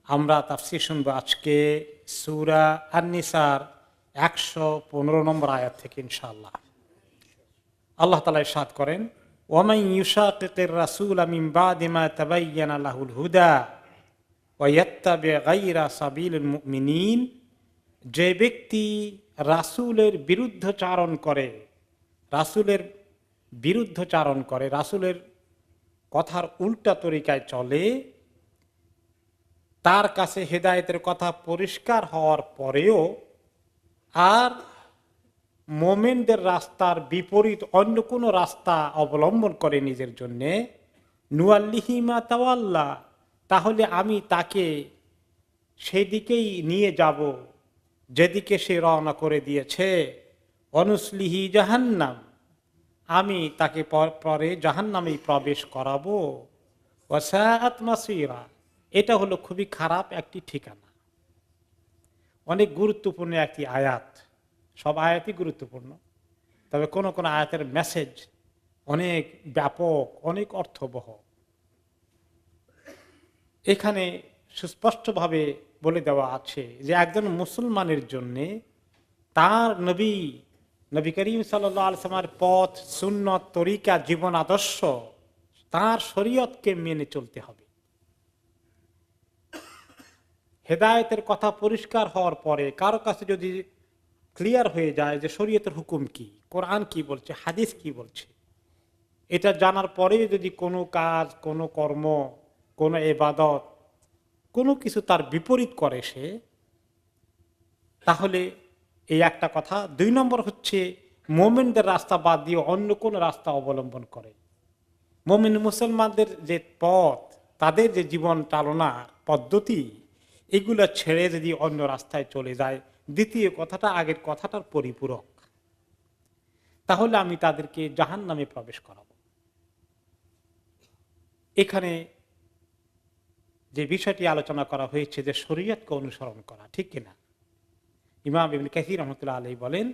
আমরা তাফসীর শুনবো আজকে সূরা আন-নিসার 115 নম্বর আয়াত থেকে ইনশাআল্লাহ। আল্লাহ তাআলা ইরশাদ করেন, ওয়ামান ইউশাকিকির রাসূলা মিন বাদি মা তাবায়্যানা লাহুল হুদা ওয়া ইয়াত্তাবি গায়রা সাবিলিল মুমিনিন, যে ব্যক্তি রাসূলের বিরুদ্ধচারণ করে, রাসূলের বিরুদ্ধচারণ করে, রাসূলের কথার উল্টা তরিকায় চলে, তার কাছে হেদায়েতের কথা পরিষ্কার হওয়ার পরেও আর মোমেনদের রাস্তার বিপরীত অন্য কোনো রাস্তা অবলম্বন করে নিজের জন্যে, নুয়াল্লিহিমা তাওয়াল্লা, তাহলে আমি তাকে সেই দিকেই নিয়ে যাব যেদিকে সে রওনা করে দিয়েছে। অনুসলিহি জাহান্নাম, আমি তাকে পরে জাহান্নামেই প্রবেশ করাবো। ওয়াসাআত মাসীরা, এটা হলো খুবই খারাপ একটি ঠিকানা। অনেক গুরুত্বপূর্ণ একটি আয়াত, সব আয়াতই গুরুত্বপূর্ণ, তবে কোন কোন আয়াতের মেসেজ অনেক ব্যাপক, অনেক অর্থবহ। এখানে সুস্পষ্টভাবে বলে দেওয়া আছে যে একজন মুসলমানের জন্য তার নবী করিম সাল্লাল্লাহু আলাইহি ওয়াসাল্লামের পথ, সুন্নত, তরিকা, জীবন আদর্শ, তার শরীয়তকে মেনে চলতে হবে। হেদায়েতের কথা পরিষ্কার হওয়ার পরে কারো কাছে যদি ক্লিয়ার হয়ে যায় যে শরীয়তের হুকুম কি, কোরআন কি বলছে, হাদিস কি বলছে, এটা জানার পরে যদি কোনো কাজ, কোনো কর্ম, কোনো ইবাদত, কোনো কিছু তার বিপরীত করে সে, তাহলে এই একটা কথা। 2 নম্বর হচ্ছে মোমেনদের রাস্তা বাদ দিয়ে অন্য কোন রাস্তা অবলম্বন করে। মোমেন মুসলমানদের যে পথ, তাদের যে জীবন চালনার পদ্ধতি, এগুলো ছেড়ে যদি অন্য রাস্তায় চলে যায়, দ্বিতীয় কথাটা আগের কথাটার পরিপূরক, তাহলে আমি তাদেরকে জাহান্নামে প্রবেশ করাবো। এখানে যে বিষয়টি আলোচনা করা হয়েছে যে শরীয়তকে অনুসরণ করা, ঠিক কিনা? ইমাম ইবনে কাসীর রাহমাতুল্লাহ আলাইহি বলেন,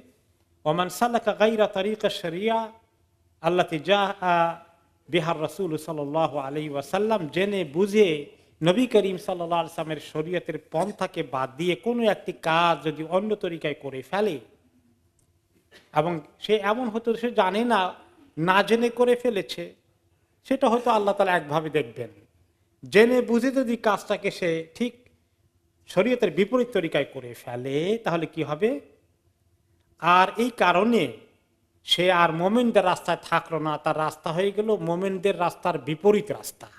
ওমান সালাকা গায়রা তারিকা শরিয়া আল্লাতী জাআ বিহা রাসূল সাল্লাল্লাহু আলাইহি ওয়াসাল্লাম, জেনে বুঝে নবী করিম সাল্লাল্লাহু আলাইহি ওয়াসাল্লামের শরীয়তের পন্থাকে বাদ দিয়ে কোনো একটি কাজ যদি অন্য তরিকায় করে ফেলে, এবং সে এমন হতো সে জানে না, না জেনে করে ফেলেছে, সেটা হয়তো আল্লাহ তাআলা একভাবে দেখবেন। জেনে বুঝে যদি কাজটাকে সে ঠিক শরীয়তের বিপরীত তরিকায় করে ফেলে, তাহলে কি হবে? আর এই কারণে সে আর মোমেনদের রাস্তায় থাকলো না, তার রাস্তা হয়ে গেল মোমেনদের রাস্তার বিপরীত রাস্তা।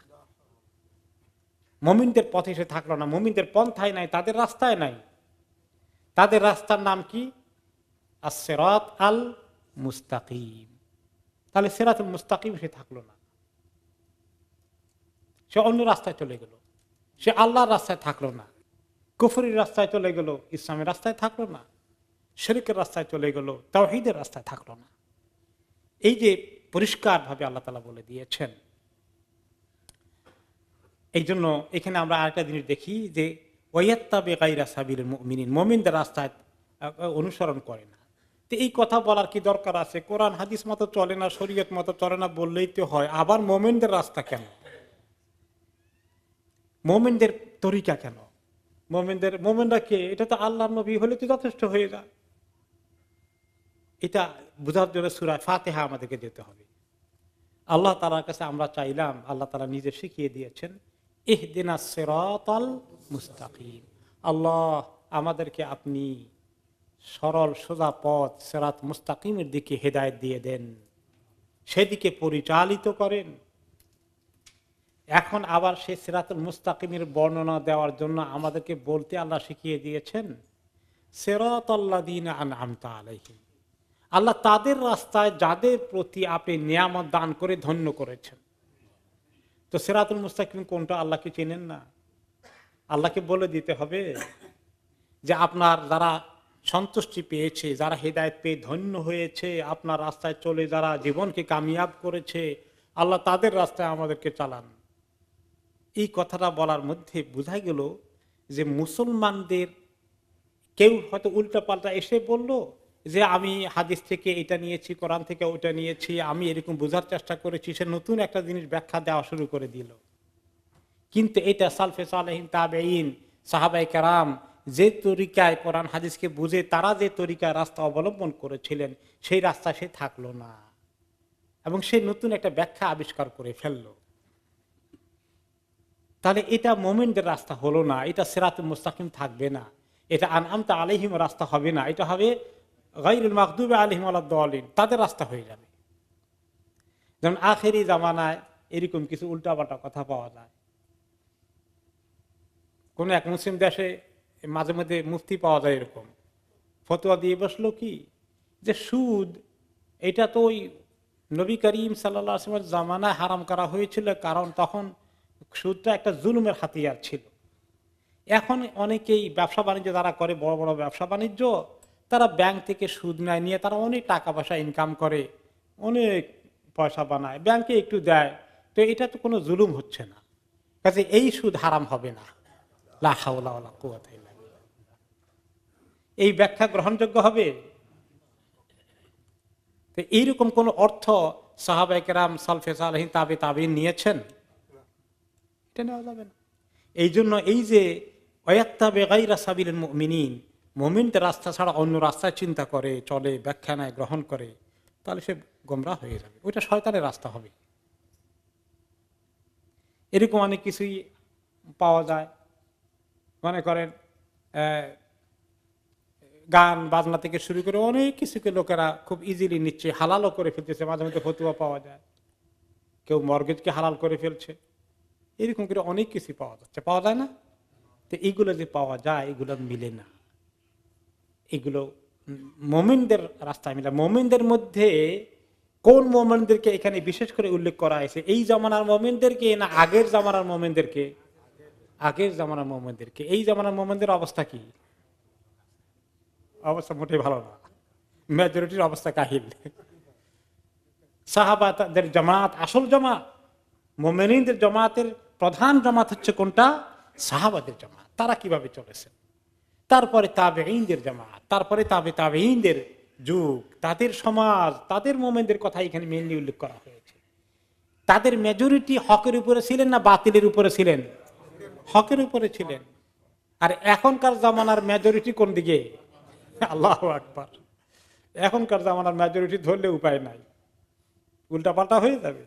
মোমিনদের পথে সে থাকলো না, মোমিনদের পন্থায় নাই, তাদের রাস্তায় নাই। তাদের রাস্তার নাম কি? আস-সিরাত আল মুস্তাকিম। তাহলে সিরাতুল মুস্তাকিম সে থাকলো না, সে অন্য রাস্তায় চলে গেল। সে আল্লাহর রাস্তায় থাকলো না, কুফরির রাস্তায় চলে গেল, ইসলামের রাস্তায় থাকলো না, শিরকের রাস্তায় চলে গেল, তাওহীদের রাস্তায় থাকলো না। এই যে পরিষ্কার ভাবে আল্লাহ তাআলা বলে দিয়েছেন। এই জন্য এখানে আমরা আরেকটা জিনিস দেখি যে ওয়ায়াত্তাবি গায়রা সাবিলিল মুমিনিন, মুমিনদের রাস্তায় অনুসরণ করে না। তো এই কথা বলার কি দরকার আছে? কোরআন হাদিস মতো চলে না, শরীয়ত মতো চলে না বললেই তো হয়। আবার মুমিনদের রাস্তা কেন, মুমিনদের তরিকা কেন? মুমিনরা কে? এটা তো আল্লাহর নবী হলে তো যথেষ্ট হয়ে যায়। এটা বোঝার জন্য সূরা ফাতিহা আমাদেরকে যেতে হবে। আল্লাহ তাআলার কাছে আমরা চাইলাম, আল্লাহ তাআলা নিজে শিখিয়ে দিয়েছেন, ইহদিনাস সিরাতাল মুস্তাকিম। আল্লাহ, আমাদেরকে আপনি সরল সোজা পথ সিরাত মুস্তাকিমের দিকে হেদায়েত দিয়ে দেন, সেদিকে পরিচালিত করেন। এখন আবার সেই সিরাতুল মুস্তাকিমের বর্ণনা দেওয়ার জন্য আমাদেরকে বলতে আল্লাহ শিখিয়ে দিয়েছেন, সিরাতাল্লাযীনা আনআমতা আলাইহিম, আল্লাহ তাদের রাস্তায় যাদের প্রতি আপনি নিয়ামত দান করে ধন্য করেছেন। তো সিরাতুল মুস্তাকিম কোনটা? আল্লাহকে চেনেন না? আল্লাহকে বলে দিতে হবে যে আপনার যারা সন্তুষ্টি পেয়েছে, যারা হেদায়েত পেয়ে ধন্য হয়েছে, আপনার রাস্তায় চলে যারা জীবনকে কামিয়াব করেছে, আল্লাহ তাদের রাস্তায় আমাদেরকে চালান। এই কথাটা বলার মধ্যে বোঝা গেল যে মুসলমানদের কেউ হয়তো উল্টা পাল্টা এসে বলল যে আমি হাদিস থেকে এটা নিয়েছি, কোরআন থেকে ওটা নিয়েছি, আমি এরকম বোঝার চেষ্টা করেছি, সে নতুন একটা জিনিস ব্যাখ্যা দেওয়া শুরু করে দিল। কিন্তু এটা সালফে সালেহিন তাবেঈন সাহাবায়ে কেরাম যে তরিকায় কোরআন হাদিসকে বুঝে তারা যে তরিকায় রাস্তা অবলম্বন করেছিলেন সেই রাস্তা সে থাকলো না, এবং সে নতুন একটা ব্যাখ্যা আবিষ্কার করে ফেললো। তাহলে এটা মোমেনদের রাস্তা হলো না, এটা সিরাতুল মুস্তাকিম থাকবে না, এটা আনআমতা আলাইহিম রাস্তা হবে না, এটা হবে গায়রুল মাগদুবি আলাইহিম ওয়ালাদ-দাল্লিন, তাদের রাস্তা হয়ে যাবে। যেমন আখেরি জামানায় এরকম কিছু উল্টাপাল্টা কথা পাওয়া যায়। কোন এক মুসলিম দেশে মাঝে মধ্যে মুফতি পাওয়া যায় এরকম ফতোয়া দিয়ে বসলো কি যে সুদ এটা তো ওই নবী করিম সাল্লাল্লাহু আলাইহি ওয়াসাল্লামের জামানায় হারাম করা হয়েছিল, কারণ তখন সুদটা একটা জুলুমের হাতিয়ার ছিল। এখন অনেকেই ব্যবসা বাণিজ্য যারা করে, বড় বড় ব্যবসা বাণিজ্য, তারা ব্যাংক থেকে সুদ নেয়, নিয়ে তারা অনেক টাকা পয়সা ইনকাম করে, অনেক পয়সা বানায়, ব্যাংকে একটু দেয়, তো এটা তো কোনো জুলুম হচ্ছে না, কাজে এই সুদ হারাম হবে না। লা হাওলা ওয়ালা কুওয়াতা ইল্লা বিল্লাহ। এই ব্যাখ্যা গ্রহণযোগ্য হবে? তো এইরকম কোন অর্থ সাহাবায়ে কেরাম সালফে সালেহিন তাবেঈন নিয়েছেন? এটা নেওয়া যাবে না। এই জন্য এই যে ওয়াত্তাবি গায়রা সাবিলিল মুমিনিন, মুমিনদের রাস্তা ছাড়া অন্য রাস্তায় চিন্তা করে চলে, ব্যাখ্যা নেয়, গ্রহণ করে, তাহলে সে গোমরাহ হয়ে যাবে, ওইটা শয়তানের রাস্তা হবে। এরকম অনেক কিছুই পাওয়া যায়। মনে করেন গান বাজনা থেকে শুরু করে অনেক কিছুকে লোকেরা খুব ইজিলি নিচ্ছে, হালালও করে ফেলতেছে। মাঝে মধ্যে ফতোয়া পাওয়া যায়, কেউ মর্গেজকে হালাল করে ফেলছে, এরকম করে অনেক কিছু পাওয়া যাচ্ছে, পাওয়া যায় না? তো এইগুলো যে পাওয়া যায় এগুলো মিলে না, এগুলো মুমিনদের রাস্তায় মিলে। মুমিনদের মধ্যে কোন মুমিনদেরকে এখানে বিশেষ করে উল্লেখ করা হয়েছে? এই জামানার মুমিনদেরকে না আগের জামানার মুমিনদেরকে? আগের জামানার মুমিনদেরকে। এই জামানার মুমিনদের অবস্থা কি? অবস্থা মোটেই ভালো না, মেজরিটির অবস্থা কাহিল। সাহাবাদের জামাত আসল জামাত, মুমিনদের জামাতের প্রধান জামাত হচ্ছে কোনটা? সাহাবাদের জামাত। তারা কিভাবে চলেছেন, তারপরে তাবেঈনদের জামাত, তারপরে তাবেঈনদের যুগ, তাদের সমাজ, তাদের মুমিনদের কথা এখানে মেইনলি উল্লেখ করা হয়েছে। তাদের মেজরিটি হকের উপরে ছিলেন না বাতিলের উপরে ছিলেন? হকের উপরে ছিলেন। আর এখনকার জামানার মেজরিটি কোন দিকে? আল্লাহু আকবার। এখনকার জামানার মেজরিটি ধরলে উপায় নাই, উল্টাপাল্টা হয়ে যাবে।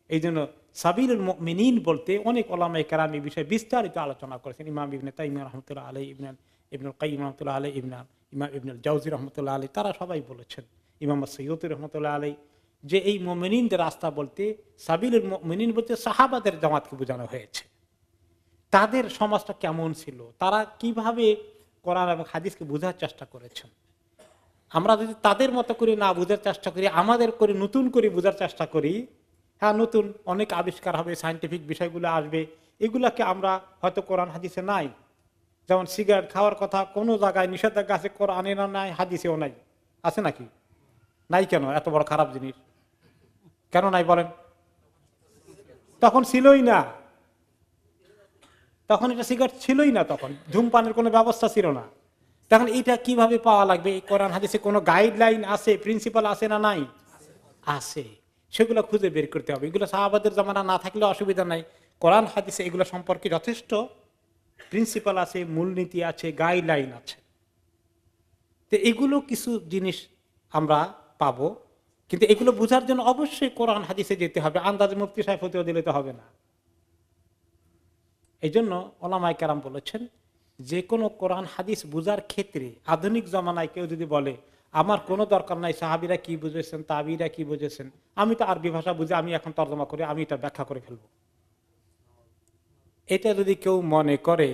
এই জন্য সাবিলুল মুমিনিন বলতে অনেক উলামায়ে কেরাম এই বিষয়ে বিস্তারিত আলোচনা করেছেন। ইমাম ইবনে তাইমিয়া রাহমাতুল্লাহ আলাইহি, ইবনুল কাইয়িম রাহমাতুল্লাহ আলাইহি, ইমাম ইবনুল জাওজি রাহমাতুল্লাহ আলাইহি, তারা সবাই বলেছেন, ইমাম সাইয়্যিদ রাহমাতুল্লাহ আলাইহি, যে এই মুমিনিনদের রাস্তা বলতে সাবিলুল মুমিনিন বলতে সাহাবাদের জামাতকে বোঝানো হয়েছে। তাদের সমাজটা কেমন ছিল, তারা কিভাবে কোরআন এবং হাদিসকে বোঝার চেষ্টা করেছেন। আমরা যদি তাদের মতো করে না বোঝার চেষ্টা করি, আমাদের করে নতুন করে বোঝার চেষ্টা করি, হ্যাঁ নতুন অনেক আবিষ্কার হবে, সায়েন্টিফিক বিষয়গুলো আসবে, এগুলাকে আমরা হয়তো কোরআন হাদিসে নাই। যেমন সিগারেট খাওয়ার কথা কোনো জায়গায় নিষেধাজ্ঞা আছে, কোরআনে না নাই, হাদিসেও নাই। আছে নাকি? নাই। কেন? এত বড় খারাপ জিনিস কেন নাই বলেন? তখন ছিলই না, তখন এটা সিগারেট ছিলই না, তখন ধূমপানের কোনো ব্যবস্থা ছিল না। তখন এটা কিভাবে পাওয়া লাগবে? কোরআন হাদিসে কোনো গাইডলাইন আছে, প্রিন্সিপাল আছে না নাই? আছে, সেগুলো খুঁজে বের করতে হবে। এগুলো সাহাবাদের জামানা না থাকলে অসুবিধা নাই, কোরআন হাদিসে এগুলো সম্পর্কে যথেষ্ট প্রিন্সিপাল আছে, মূলনীতি আছে, গাইডলাইন আছে। তো এগুলো কিছু জিনিস আমরা পাবো, কিন্তু এগুলো বোঝার জন্য অবশ্যই কোরআন হাদিসে যেতে হবে, আন্দাজে মুফতি সাহেব ফতোয়া দিলে তো হবে না। এই জন্য উলামায়ে কেরাম বলেছেন, যে কোনো কোরআন হাদিস বোঝার ক্ষেত্রে আধুনিক জমানায় কেউ যদি বলে আমার কোনো দরকার নাই সাহাবীরা কি বুঝেছেন, তাবিঈরা কি বুঝেছেন, আমি তো আরবি ভাষা বুঝে আমি এখন তর্জমা করে আমি এটা ব্যাখ্যা করে ফেলবো, এটা যদি কেউ মনে করে,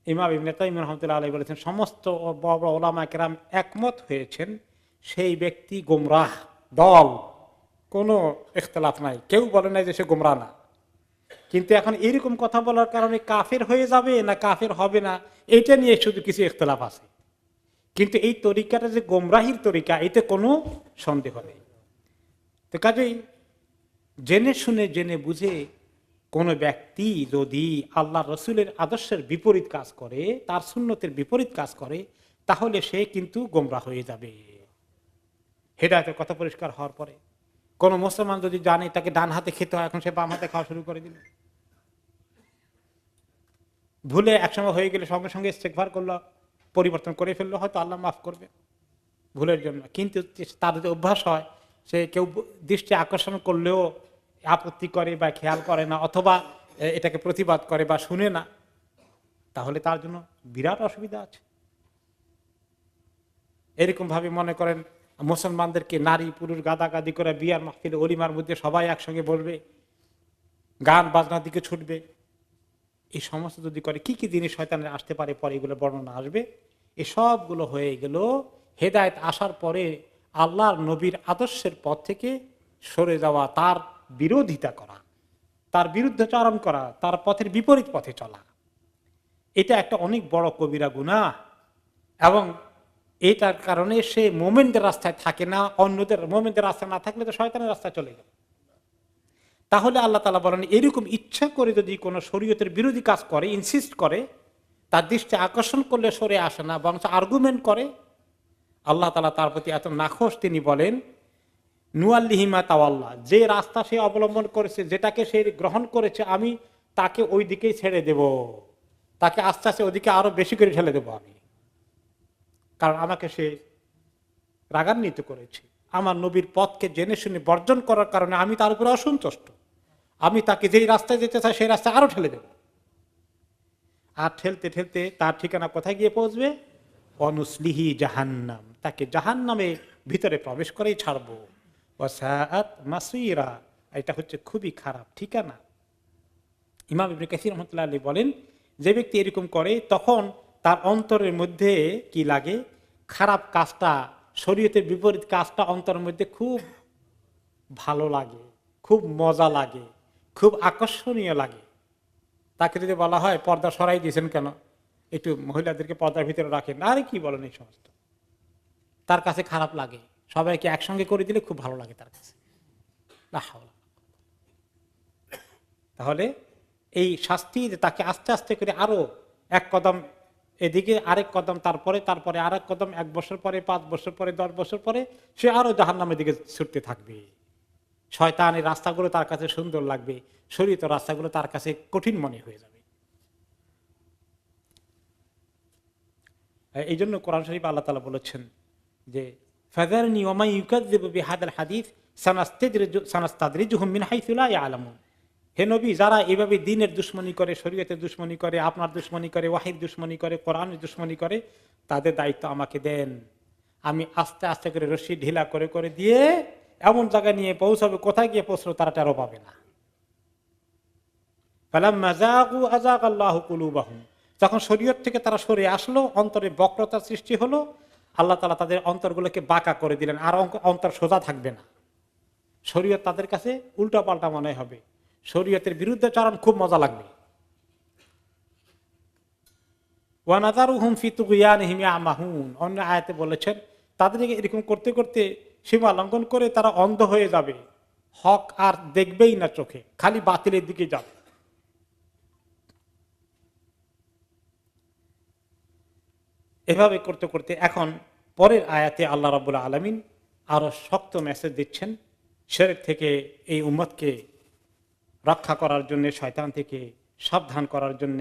ইমাম ইবনে তাইমিয়া রাহমাতুল্লাহ আলাইহি বলেছেন সমস্ত বড় বড় উলামায়ে কেরাম একমত হয়েছেন সেই ব্যক্তি গোমরাহ দল, কোনো ইখতিলাফ নাই, কেউ বলে নাই যে সে গোমরাহ না। কিন্তু এখন এরকম কথা বলার কারণে কাফের হয়ে যাবে না কাফের হবে না, এটা নিয়ে শুধু কিছু ইখতিলাফ আছে। কিন্তু এই তরিকাটা যে গোমরাহির তরিকা, এতে কোনো সন্দেহ নেই। তো কাজেই জেনে শুনে জেনে বুঝে কোনো ব্যক্তি যদি আল্লাহ রসুলের আদর্শের বিপরীত কাজ করে, তার সুন্নতের বিপরীত কাজ করে, তাহলে সে কিন্তু গোমরাহ হয়ে যাবে। হেদায়েতের কথা পরিষ্কার হওয়ার পরে কোন মুসলমান যদি জানে তাকে ডান হাতে খেতে হয়, এখন সে বাম হাতে খাওয়া শুরু করে দিল। ভুলে একসময় হয়ে গেলে সঙ্গে সঙ্গে ইস্তেগফার করলো, পরিবর্তন করে ফেললো, হয়তো আল্লাহ মাফ করবে ভুলের জন্য। কিন্তু তার যদি অভ্যাস হয়, সে কেউ দৃষ্টি আকর্ষণ করলেও আপত্তি করে বা খেয়াল করে না, অথবা এটাকে প্রতিবাদ করে বা শুনে না, তাহলে তার জন্য বিরাট অসুবিধা আছে। এরকম ভাবে মনে করেন মুসলমানদেরকে নারী পুরুষ গাদাগাদি করে বিয়ার মাহফিল অলিমার মধ্যে সবাই একসঙ্গে বলবে, গান বাজনার দিকে ছুটবে, এই সমস্ত যদি করে কি কি জিনিস শয়তানের আসতে পারে, পরে এগুলো বর্ণনা আসবে। এই সবগুলো হয়ে গেল হেদায়েত আসার পরে আল্লাহর নবীর আদর্শের পথ থেকে সরে যাওয়া, তার বিরোধিতা করা, তার বিরুদ্ধাচরণ করা, তার পথের বিপরীত পথে চলা। এটা একটা অনেক বড় কবিরা গুনাহ, এবং এটার কারণে সে মোমেনদের রাস্তায় থাকে না, অন্যদের মোমেনদের রাস্তায় না থাকলে তো শয়তানের রাস্তায় চলে গেল। তাহলে আল্লাহ তাআলা বলেন, এরকম ইচ্ছা করে যদি কোনো শরীয়তের বিরোধী কাজ করে, ইনসিস্ট করে, তার দৃষ্টি আকর্ষণ করলে সরে আসে না, বরং আর্গুমেন্ট করে, আল্লাহ তাআলা তার প্রতি এত নাখোশ, তিনি বলেন নুয়াল্লিহিমা তাওয়াল্লাহ, যে রাস্তা সে অবলম্বন করেছে, যেটাকে সে গ্রহণ করেছে, আমি তাকে ওই দিকেই ছেড়ে দেব, তাকে আস্তে আস্তে ওদিকে আরো বেশি করে ঠেলে দেবো আমি, কারণ আমাকে সে রাগান্বিত করেছে। আমার নবীর পথকে জেনে শুনে বর্জন করার কারণে আমি তার উপরে অসন্তুষ্ট, আমি তাকে যেই রাস্তায় যেতে চাই সেই রাস্তায় আরো ঠেলে দেব। আর ঠেলতে ঠেলতে তার ঠিকানা কোথায় গিয়ে পৌঁছবে? অনুসলিহি জাহান্নাম, তাকে জাহান্নামে ভিতরে প্রবেশ করেই ছাড়বো। ওয়াসাআত মাসীরা, এটা হচ্ছে খুবই খারাপ ঠিকানা। ইমাম ইবনে কাসীর রাহমাতুল্লাহ আলাইহি বলেন, যে ব্যক্তি এরকম করে তখন তার অন্তরের মধ্যে কি লাগে? খারাপ কাজটা, শরীয়তের বিপরীত কাজটা অন্তরের মধ্যে খুব ভালো লাগে, খুব মজা লাগে, খুব আকর্ষণীয় লাগে। তাকে যদি বলা হয় পর্দা সরাই দিয়েছেন কেন, একটু মহিলাদেরকে পর্দার ভিতরে রাখেন, আরে কি বলেন, এই সমস্ত তার কাছে খারাপ লাগে। সবাইকে একসঙ্গে করে দিলে খুব ভালো লাগে তার কাছে। তাহলে এই শাস্তি তাকে আস্তে আস্তে করে আরো এক কদম এদিকে, আরেক কদম, তারপরে আরেক কদম, 1 বছর পরে, 5 বছর পরে, 10 বছর পরে সে আরো জাহান্নামের দিকে ছুটতে থাকবে। শয়তানের রাস্তাগুলো তার কাছে সুন্দর লাগবে, শরীয়তের রাস্তাগুলো তার কাছে কঠিন মনে হয়ে যাবে। এই জন্য কোরআন শরীফ আল্লাহ তাআলা বলেছেন যে ফাযারনি ওয়া মান ইউকাযযিবু বিহাদাল হাদিস সানাস্তাদরিজুহুম মিন হাইসু লা ইয়ালামুন। হে নবী, যারা এভাবে দ্বীনের দুশমনি করে, শরীয়তের দুশমনি করে, আপনার দুশমনি করে, ওয়াহির দুশমনি করে, কোরআনের দুশমনি করে, তাদের দায়িত্ব আমাকে দেন। আমি আস্তে আস্তে করে রশি ঢিলা করে করে দিয়ে এমন জায়গায় নিয়ে পৌঁছাবে, কোথায় গিয়ে পৌঁছলো তারা টেরও পাবে না। ফালাম্মা যাগু আযাগাল্লাহু কুলুবাহুম, যখন শরীয়ত থেকে তারা সরে আসলো, অন্তরে বক্রতার সৃষ্টি হলো, আল্লাহ তাআলা তাদের অন্তরগুলোকে বাঁকা করে দিলেন, আর অন্তর সোজা থাকবে না। শরীয়ত তাদের কাছে উল্টা পাল্টা মনে হবে, শরীয়তের বিরুদ্ধাচরণ খুব মজা লাগবে। ওয়া নাযারুহুম ফি তুগয়ানিহিম ইয়ামাহুন, অন্য আয়াতে বলেছেন তাদেরকে এরকম করতে করতে সীমা লঙ্ঘন করে তারা অন্ধ হয়ে যাবে, হক আর দেখবেই না চোখে, খালি বাতিলের দিকে যাবে। এভাবে করতে করতে এখন পরের আয়াতে আল্লাহ রাব্বুল আলামিন আরো শক্ত মেসেজ দিচ্ছেন, শিরক থেকে এই উম্মতকে রক্ষা করার জন্য, শয়তান থেকে সাবধান করার জন্য।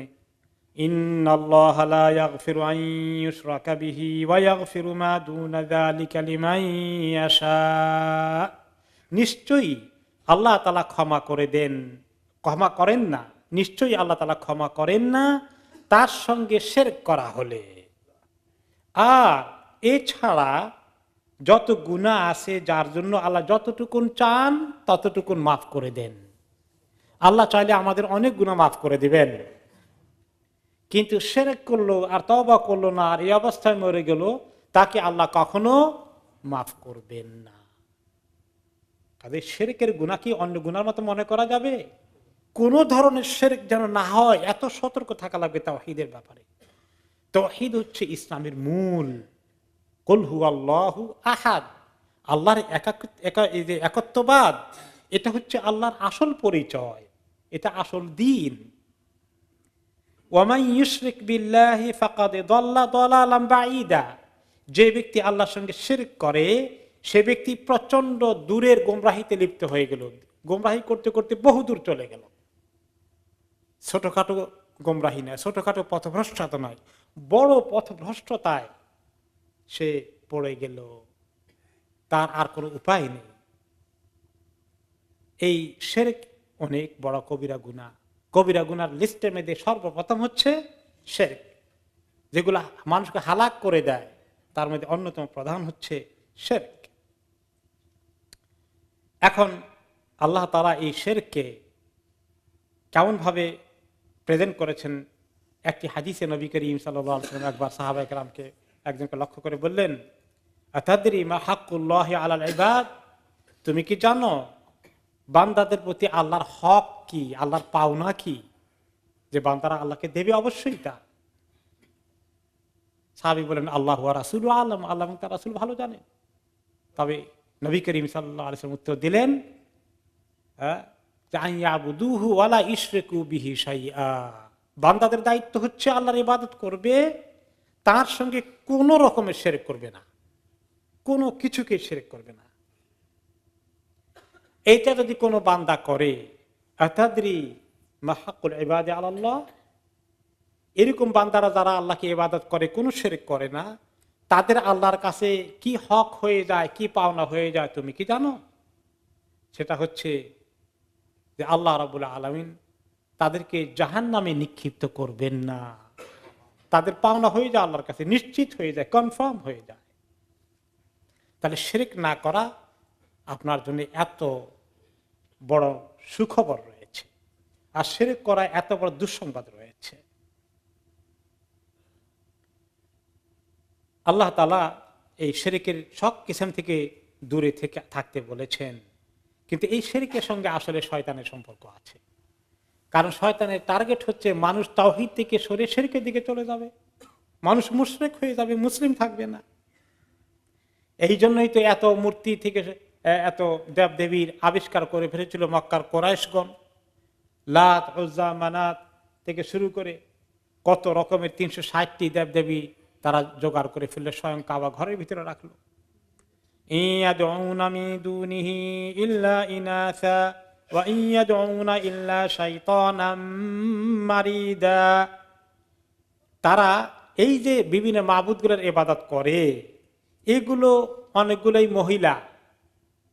ইন্নাল্লাহা লা ইয়াগফিরু আন ইউশরাকা বিহি ওয়া ইয়াগফিরু মা দুনা যালিকা লিমান ইয়াশা, নিশ্চয়ই আল্লাহ তাআলা ক্ষমা করে দেন, ক্ষমা করেন না, নিশ্চয়ই আল্লাহ তাআলা ক্ষমা করেন না তার সঙ্গে শিরক করা হলে। আর এছাড়া যত গুনাহ আছে, যার জন্য আল্লাহ যতটুকুন চান ততটুকুন মাফ করে দেন। আল্লাহ চাইলে আমাদের অনেক গুনাহ মাফ করে দিবেন, কিন্তু শিরক করলো আর তওবা করলো না, আর এই অবস্থায় মরে গেল, তাকে আল্লাহ কখনো মাফ করবেন না। কাজে শিরকের গুনাহ কি অন্য গুনার মতো মনে করা যাবে? কোন ধরনের শিরক যেন না হয়, এত সতর্ক থাকা লাগবে তাওহীদের ব্যাপারে। তাওহীদ হচ্ছে ইসলামের মূল। কুল হুয়াল্লাহু আহাদ, আল্লাহর একত্ববাদ, এটা হচ্ছে আল্লাহর আসল পরিচয়, এটা আসল দ্বীন। ওয়া মান ইউশরিক বিল্লাহি ফাকাদ দাল্লা দালালাম বাঈদা, যে ব্যক্তি আল্লাহর সঙ্গে শিরক করে সে ব্যক্তি প্রচন্ড দূরের গোমরাহিতে লিপ্ত হয়ে গেল, গোমরাহি করতে করতে বহু দূর চলে গেল। ছোটখাটো গোমরাহি নয়, ছোটখাটো পথভ্রষ্টতা নয়, বড় পথভ্রষ্টতায় সে পড়ে গেল, তার আর কোনো উপায় নেই। এই শিরক অনেক বড় কবিরা গুনাহ। কবিরা গুনার লিস্টের মধ্যে সর্বপ্রথম হচ্ছে শিরক, যেগুলা মানুষকে হালাক করে দেয়, তার মধ্যে অন্যতম প্রধান হচ্ছে শিরক। এখন আল্লাহ তাআলা এই শিরককে কেমন ভাবে প্রেজেন্ট করেছেন, একটি হাদিসে নবী করিম সাল্লাল্লাহু আলাইহি ওয়াসাল্লাম একবার সাহাবায়ে কেরামকে একজনকে লক্ষ্য করে বললেন, আতাদরি মা হাক্কুল্লাহি আলাল ইবাদ, তুমি কি জানো বান্দাদের প্রতি আল্লাহর হক কি, আল্লাহর পাওনা কি, যে বান্দারা আল্লাহকে দেবে অবশ্যই তা। সাহাবী বলেন, আল্লাহু ওয়া রাসূলুহু আ'লাম, আল্লাহ এবং তার রাসূল ভালো জানেন। তবে নবী করিম সাল্লাল্লাহু আলাইহি ওয়াসাল্লাম উত্তর দিলেন, ইয়াবুদুহু ওয়া লা ইশরিকু বিহি শাইআ, বান্দাদের দায়িত্ব হচ্ছে আল্লাহর ইবাদত করবে, তার সঙ্গে কোনো রকমের শিরক করবে না, কোনো কিছুকে শিরক করবে না। এইটা যদি কোনো বান্দা করে, আতাদরি মা হাক্কুল ইবাদি আলাল্লাহ, এরকম বান্দারা যারা আল্লাহকে ইবাদত করে, কোনো শিরক করে না, তাদের আল্লাহর কাছে কি হক হয়ে যায়, কি পাওনা হয়ে যায় তুমি কি জানো? সেটা হচ্ছে যে আল্লাহ রাব্বুল আলামিন তাদেরকে জাহান্নামে নিক্ষিপ্ত করবেন না। তাদের পাওনা হয়ে যায় আল্লাহর কাছে, নিশ্চিত হয়ে যায়, কনফার্ম হয়ে যায়। তাহলে শিরক না করা আপনার জন্য এত বড় সুখবর রয়েছে, আর শিরক করা এত বড় দুঃসংবাদ রয়েছে। আল্লাহ তাআলা এই শিরকের সব কিসম থেকে দূরে থেকে থাকতে বলেছেন, কিন্তু এই শিরকের সঙ্গে আসলে শয়তানের সম্পর্ক আছে। কারণ শয়তানের টার্গেট হচ্ছে মানুষ তাওহীদ থেকে সরে শিরকের দিকে চলে যাবে, মানুষ মুশরিক হয়ে যাবে, মুসলিম থাকবে না। এই জন্যই তো এত মূর্তি থেকে এত দেবদেবীর আবিষ্কার করে ফেলেছিল মক্কার কোরাইশগণ। লাত, উজ্জা, মানাত থেকে শুরু করে কত রকমের 360টি দেবদেবী তারা জোগাড় করে ফেললে, স্বয়ং কাবা ঘরের ভিতরে রাখলো। ইয়াদউনা মিন দুনিহি ইল্লা ইনাসা ওয়া ইয়াদউনা ইল্লা শাইতানাম মারিদা, তারা এই যে বিভিন্ন মাবুদগুলোর ইবাদত করে, এগুলো অনেকগুলোই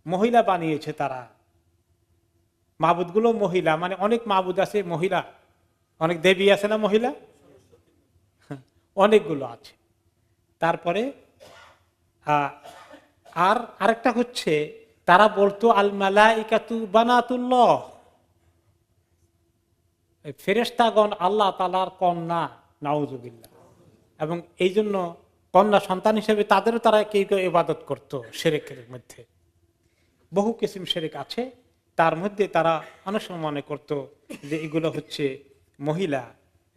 মহিলা বানিয়েছে তারা। মাবুদগুলো মহিলা, মানে অনেক মাবুদ আছে মহিলা, অনেক দেবী আছে না মহিলা, অনেকগুলো আছে। তারপরে আর আরেকটা হচ্ছে, তারা বলতো আল মালাইকাতু বানাতুল্লাহ, ফেরেশতাগণ আল্লাহ তাআলার কন্যা, নাউযুবিল্লাহ। এবং এই জন্য কন্যা সন্তান হিসেবে তাদেরও তারা কেউ কেউ ইবাদত করতো। শিরকের মধ্যে বহু কিসিম শিরক আছে, তার মধ্যে তারা অনেক সময় মনে করতো যে এগুলো হচ্ছে মহিলা,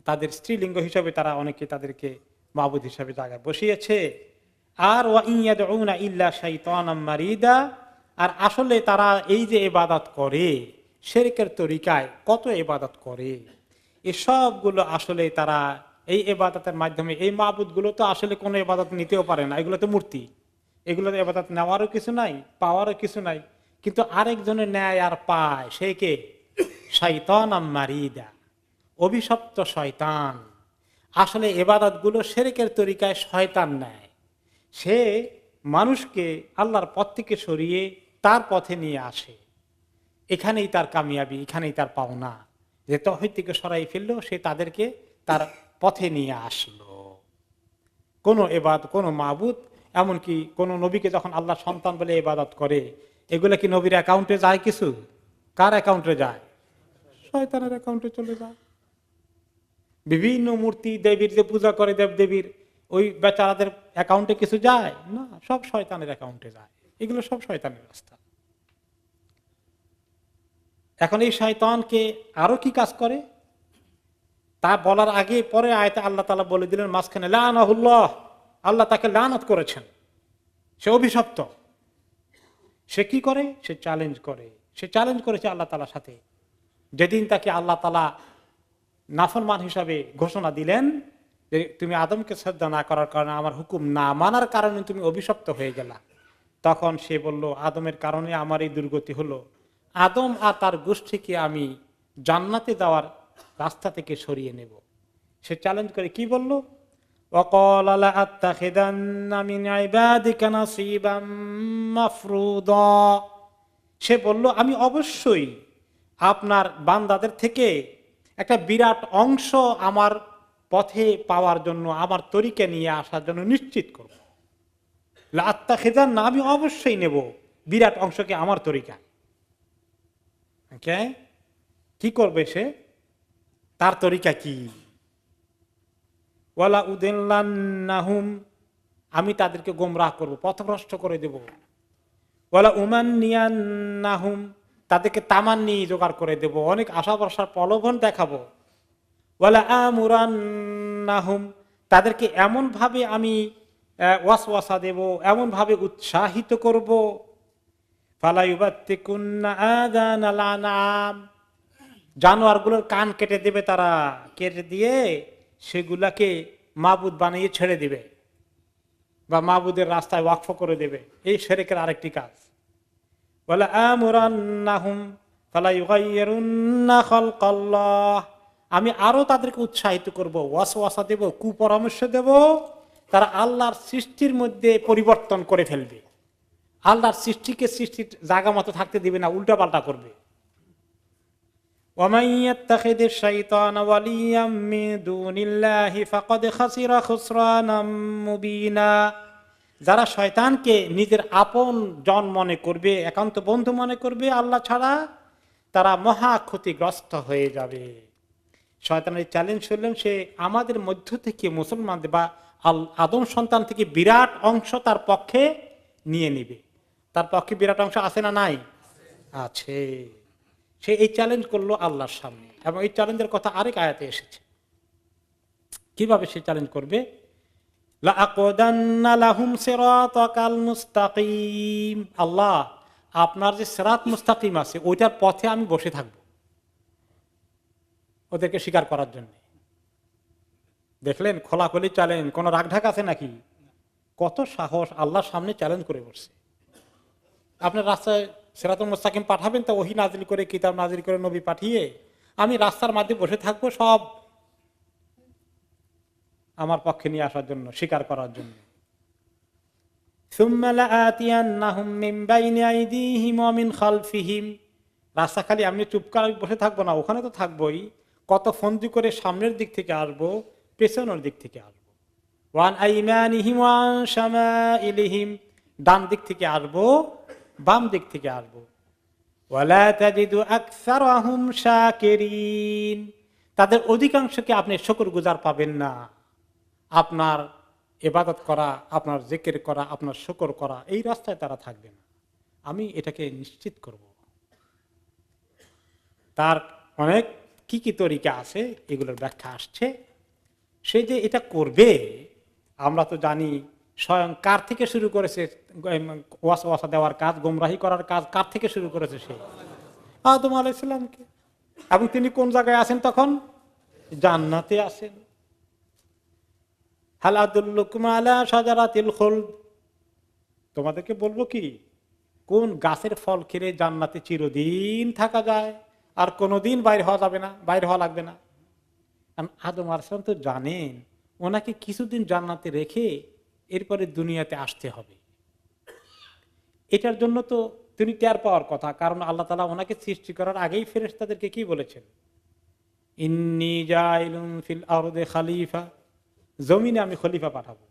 তাদের স্ত্রীলিঙ্গ হিসাবে তারা অনেকে তাদেরকে মাবুদ হিসাবে জায়গায় বসিয়েছে। আর ওয়া ইয়াদউনা ইল্লা শাইতানাম মারিদা, আর আসলে তারা এই যে ইবাদত করে শিরকের তরিকায়, কত ইবাদত করে, এসবগুলো আসলে তারা এই ইবাদতের মাধ্যমে, এই মাবুদগুলো তো আসলে কোনো ইবাদত নিতেও পারে না, এগুলো তো মূর্তি, এগুলো তো ইবাদত নেওয়ারও কিছু নাই, পাওয়ারও কিছু নাই, কিন্তু আরেকজনের ন্যায় আর পায়, সে কে? শাইতানাম মারিদা, অভিশপ্ত শয়তান। আসলে ইবাদতগুলো শিরকের তরিকায় শয়তান নেয়, সে মানুষকে আল্লাহর পথ থেকে সরিয়ে তার পথে নিয়ে আসে। এখানেই তার কামিয়াবি, এখানেই তার পাওনা, যে তাওহীদ থেকে সরাই ফেললো, সে তাদেরকে তার পথে নিয়ে আসলো। কোনো মাবুদ, এমনকি কোন নবীকে যখন আল্লাহ সন্তান বলে ইবাদত করে, এগুলো কি নবীর অ্যাকাউন্টে যায়? কিছু কার অ্যাকাউন্টে যায়? শয়তানের অ্যাকাউন্টে চলে যায়। বিভিন্ন মূর্তি দেবীর যে পূজা করে, দেবদেবীর, ওই বেচারাদের অ্যাকাউন্টে কিছু যায় না, সব শয়তানের অ্যাকাউন্টে যায়। এগুলো সব শয়তানের রাস্তা। এখন এই শয়তানকে আরো কি কাজ করে তা বলার আগে পরে আয়াতে আল্লাহ তাআলা বলে দিলেন মাঝখানে, লানাহুল্লাহ, আল্লাহ তাকে লানত করেছেন, সে অভিশপ্ত। সে কি করে? সে চ্যালেঞ্জ করেছে আল্লাহ তাআলার সাথে। যেদিন তাকে আল্লাহ তাআলা নাফরমান হিসাবে ঘোষণা দিলেন যে তুমি আদমকে শ্রদ্ধা না করার কারণে, আমার হুকুম না মানার কারণে তুমি অভিশপ্ত হয়ে গেলা, তখন সে বলল, আদমের কারণে আমার এই দুর্গতি হলো, আদম আর তার গোষ্ঠীকে আমি জান্নাতে যাওয়ার রাস্তা থেকে সরিয়ে নেব। সে চ্যালেঞ্জ করে কি বলল, وقال لأتخذن من عبادك نصيبا مفروضا। সে বলল, আমি অবশ্যই আপনার বান্দাদের থেকে একটা বিরাট অংশ আমার পথে পাওয়ার জন্য, আমার তরিকে নিয়ে আসার জন্য নিশ্চিত করব। লাত্তাখিযান না, আমি অবশ্যই নেব বিরাট অংশকে আমার তরিকায়। ওকে, কি করবে সে? তার তরিকা কি? ওয়ালা উদিল্লান্নাহুম, আমি তাদেরকে গোমরাহ করব, পথভ্রষ্ট করে দেব। ওয়ালা উমান্নিয়ান্নাহুম, তাদেরকে তামান্নি জোগাড় করে দেব, অনেক আশা ভরসার প্রলোভন দেখাবো। ওয়ালা আমুরান্নাহুম, তাদেরকে এমন ভাবে আমি ওয়াসওয়াসা দেব, এমন ভাবে উৎসাহিত করব। ফালা ইউবাত্তিকুন্না আযানাল আনআম, জানোয়ারগুলোর কান কেটে দেবে তারা, কেটে দিয়ে সেগুলাকে মাবুদ বানিয়ে ছেড়ে দিবে, বা মাবুদের রাস্তায় ওয়াকফ করে দেবে। এই শিরকের আরেকটি কাজ। ওয়ালা আমুরান্নাহুম ফালা ইউগাইয়িরুন্না খালকাল্লাহ, আমি আরো তাদেরকে উৎসাহিত করব, ওয়াসওয়াসা দেব, কুপরামর্শ দেব, তারা আল্লাহর সৃষ্টির মধ্যে পরিবর্তন করে ফেলবে, আল্লাহর সৃষ্টিকে সৃষ্টির জায়গা মতো থাকতে দিবে না, উল্টা পাল্টা করবে। ومن يتخذ الشيطان وليا من دون الله فقد خسر خسرانا مبينا, যারা শয়তানকে নিজের আপন জন মনে করবে, একান্ত বন্ধু মনে করবে আল্লাহ ছাড়া, তারা মহা ক্ষতিগ্রস্ত হয়ে যাবে। শয়তানের চ্যালেঞ্জ করলেন, সে আমাদের মধ্য থেকে মুসলমানদের বা আদম সন্তান থেকে বিরাট অংশ তার পক্ষে নিয়ে নিবে। তার পক্ষে বিরাট অংশ আছে না নাই? আছে। সে এই চ্যালেঞ্জ করলো আল্লাহর সামনে, এবং এই চ্যালেঞ্জের কথা আরেক আয়াতে এসেছে। কিভাবে সে চ্যালেঞ্জ করবে? লাআকুদান্না লাহুম সিরাতাকাল মুস্তাকিম, আল্লাহ আপনার যে সিরাত মুস্তাকিম আছে ওইটার পথে আমি বসে থাকব ওদেরকে স্বীকার করার জন্য। দেখলেন, খোলাখুলি চ্যালেঞ্জ, কোন রাগঢাক আছে নাকি? কত সাহস, আল্লাহর সামনে চ্যালেঞ্জ করে বসছে। আপনার রাস্তায় সিরাতুল মুস্তাকিম পাঠাবেন, তো ওহী নাজিল করে, কিতাব নাজিল করে, নবী পাঠিয়ে আমি রাস্তার মাঝে বসে থাকবো সব আমার পক্ষে নিয়ে আসার জন্য, স্বীকার করার জন্য। সুম্মা লাআতিয়ান্নাহুম মিন বাইনি আইদিহিম ওয়া মিন খালফিহিম, রাস্তা খালি আমি চুপ করে বসে থাকবো না, ওখানে তো থাকবোই, কত ফন্দি করে সামনের দিক থেকে আসবো, পেছনের দিক থেকে আসবো। ওয়ান আইমানিহিম ওয়া আন শামাইলিহিম, ডান দিক থেকে আসবো, বাম দিক থেকে আসবো। ওয়ালা তাজিদু আকসারাহুম শাকিরিন, তাদের অধিকাংশকে আপনি শুকরগুজার পাবেন না। আপনার ইবাদত করা, আপনার জিকির করা, আপনার শুকর করা, এই রাস্তায় তারা থাকবে না। আমি এটাকে নিশ্চিত করব। তার অনেক কি তরিকা আছে, এগুলোর ব্যাখ্যা আসছে। সে যে এটা করবে, আমরা তো জানি স্বয়ং কার থেকে শুরু করেছে ওয়াসওয়াসা দেওয়ার কাজ, গোমরাহি করার কাজ কার থেকে শুরু করেছে? সে আদম আলাইহিস সালামকে। এবং তিনি কোন জায়গায় আছেন তখন? জান্নাতে আছেন। হাল আদুল্লুকুম আলা শাজারাতিল খুলদ, তোমাদেরকে বলবো কি, কোন গাছের ফল খেলে জান্নাতে চিরদিন থাকা যায়, আর কোনোদিন বাইরে হওয়া যাবে না, বাইরে হওয়া লাগবে না। আদম আলাইহিস সালাম তো জানেন ওনাকে কিছুদিন জান্নাতে রেখে এরপরে দুনিয়াতে আসতে হবে। এটার জন্য তো তিনি টের পাওয়ার কথা, কারণ আল্লাহ তাআলা ওনাকে সৃষ্টি করার আগেই ফেরেশতাদেরকে কি বলেছেন? ইন্নী জাইলুন ফিল আরদি খলিফা, জমিনে আমি খলিফা পাঠাবো।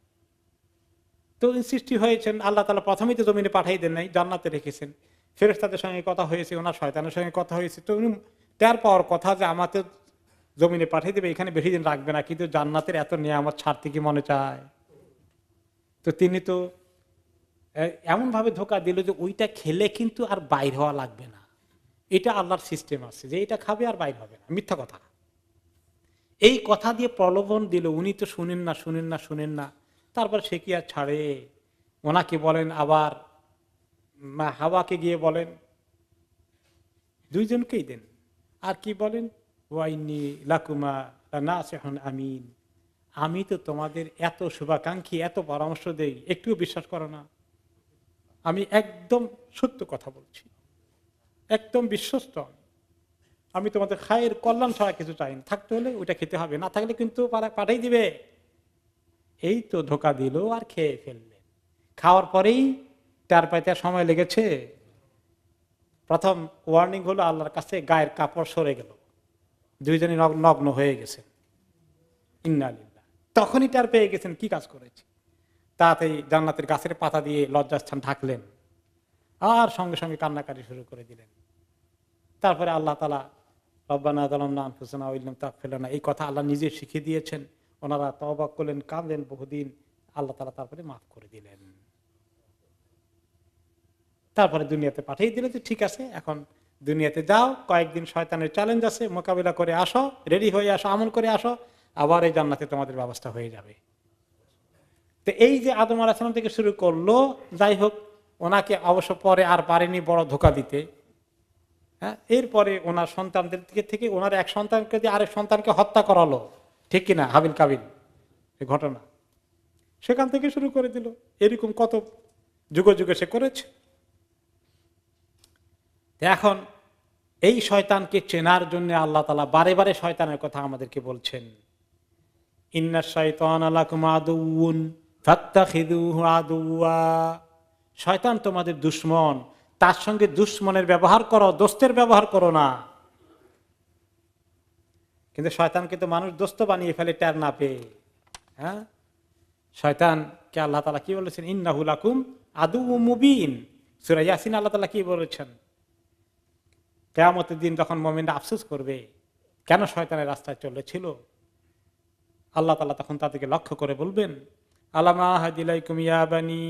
তো সৃষ্টি হয়েছেন, আল্লাহ তাআলা প্রথমেই তো জমিনে পাঠাই দেন নাই, জান্নাতে রেখেছেন। ফেরেশতাদের সঙ্গে কথা হয়েছে, ওনার শয়তানের সঙ্গে কথা হয়েছে, তো উনি টের পাওয়ার কথা যে আমাকে জমিনে পাঠিয়ে দেবে, এখানে বেশি দিন রাখবে না, কিন্তু জান্নাতের এত নিয়ামত ছাড়তে কি মনে চায়? তো তিনি তো এমন ভাবে ধোঁকা দিল যে ওইটা খেলে কিন্তু আর বাইর হওয়া লাগবে না। এটা আল্লাহর সিস্টেম আছে যে এটা খাবে আর বাইর হবে না, মিথ্যা কথা। এই কথা দিয়ে প্রলোভন দিল, উনি তো শুনেন না। তারপর সে কি আর ছাড়ে? ওনাকে বলেন, আবার হাওয়াকে গিয়ে বলেন, দুইজনকেই দেন। আর কি বলেন? ওয়াইনি লাকুমা নাসিহুন আমিন, আমি তো তোমাদের এত শুভাকাঙ্ক্ষী, এত পরামর্শ দেই, একটুও বিশ্বাস করো না। আমি একদম সত্য কথা বলছি, একদম বিশ্বস্ত, আমি তোমাদের খায়ের কল্যাণ ছাড়া কিছু চাই না, থাকতে হলে ওইটা খেতে হবে, না থাকলে কিন্তু পাঠাই দিবে। এই তো ধোকা দিল আর খেয়ে ফেললেন। খাওয়ার পরেই তার পাইতে সময় লেগেছে, প্রথম ওয়ার্নিং হলো আল্লাহর কাছে, গায়ের কাপড় সরে গেল, দুইজনই নগ্ন হয়ে গেছে। ইন্নালিল্লাহ। তখনই তার পেয়ে গেছেন কি কাজ করেছে। তাতেই জান্নাতের গাছের পাতা দিয়ে লজ্জাস্থান ঢাকলেন, আর সঙ্গে সঙ্গে কান্নাকাটি শুরু করে দিলেন। তারপরে আল্লাহ তাআলা রব্বানা যালামনা আনফুসানা ওয়া ইল্লাম তাগফির লানা, এই কথা আল্লাহ নিজে শিখিয়ে দিয়েছেন। ওনারা তওবা করলেন, কাঁদলেন বহুদিন, আল্লাহ তাআলা তারপরে মাফ করে দিলেন। তারপরে দুনিয়াতে পাঠিয়ে দিলে যে ঠিক আছে, এখন দুনিয়াতে যাও, কয়েকদিন শয়তানের চ্যালেঞ্জ আছে, মোকাবিলা করে আসো, রেডি হয়ে আসো, আমল করে আসো, আবার এই জান্নাতে তোমাদের ব্যবস্থা হয়ে যাবে। তো এই যে আদম আলাইহিস সালাম থেকে শুরু করলো, যাই হোক, ওনাকে অবশ্য পরে আর পারেনি বড় ধোকা দিতে। হ্যাঁ, এরপরে ওনার সন্তানদের দিকে থেকে ওনার এক সন্তানকে দিয়ে আরেক সন্তানকে হত্যা করালো, ঠিক কিনা, হাবিল কাবিল এই ঘটনা, সেখান থেকে শুরু করে দিল। এরকম কত যুগে যুগে সে করেছে। এখন এই শয়তানকে চেনার জন্য আল্লাহ তাআলা বারে বারে শয়তানের কথা আমাদেরকে বলছেন। ইন্নাশ শাইতানা লাকুম আদুউন ফাত্তাখিযুহু আদুওয়া, শয়তান তোমাদের দুশমন, তার সঙ্গে দুশমনের ব্যবহার করো, দোস্তের ব্যবহার করো না। কিন্তু শয়তানকে তো মানুষ দোস্ত বানিয়ে ফেলে টের না পেয়ে। হ্যাঁ, শয়তানকে আল্লাহ তাআলা কি বলেছেন, ইন্নাহু লাকুম আদুউম মুবিন। সূরা ইয়াসিন আল্লাহ তাআলা কি বলেছেন, কিয়ামতের দিন যখন মুমিনরা আফসোস করবে কেন শয়তানের রাস্তায় চলেছিল, আল্লাহ তাআলা তখন তাদেরকে লক্ষ্য করে বলবেন, আলাম আহাদ ইলাইকুম ইয়া বানি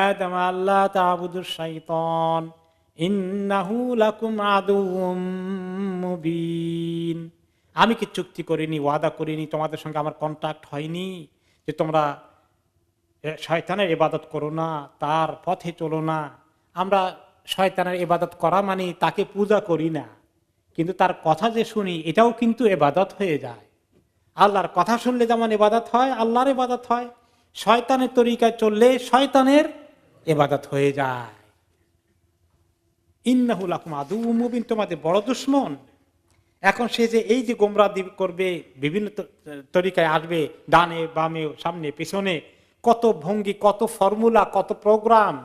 আদম আল্লা তা'বুদুশ শাইতান ইন্নাহু লাকুম আদুউম মুবিন। আমি কি চুক্তি করিনি, ওয়াদা করিনি, তোমাদের সঙ্গে আমার কন্ট্রাক্ট হয়নি যে তোমরা শয়তানের ইবাদত করো না, তার পথে চলো না। আমরা শয়তানের ইবাদত করা মানে তাকে পূজা করি না, কিন্তু তার কথা যে শুনি এটাও কিন্তু ইবাদত হয়ে যায়। আল্লাহর কথা শুনলে যেমন ইবাদত হয়, আল্লাহর ইবাদত হয়। শয়তানের তরিকায় চললে শয়তানের ইবাদত হয়ে যায়। ইন্নাহু লাকুম আদুউম মুবিন, তোমাদের বড় দুশমন। এখন সে যে এই যে গোমরাহ করবে, বিভিন্ন তরিকায় আসবে, ডানে বামে সামনে পিছনে, কত ভঙ্গি, কত ফর্মুলা, কত প্রোগ্রাম,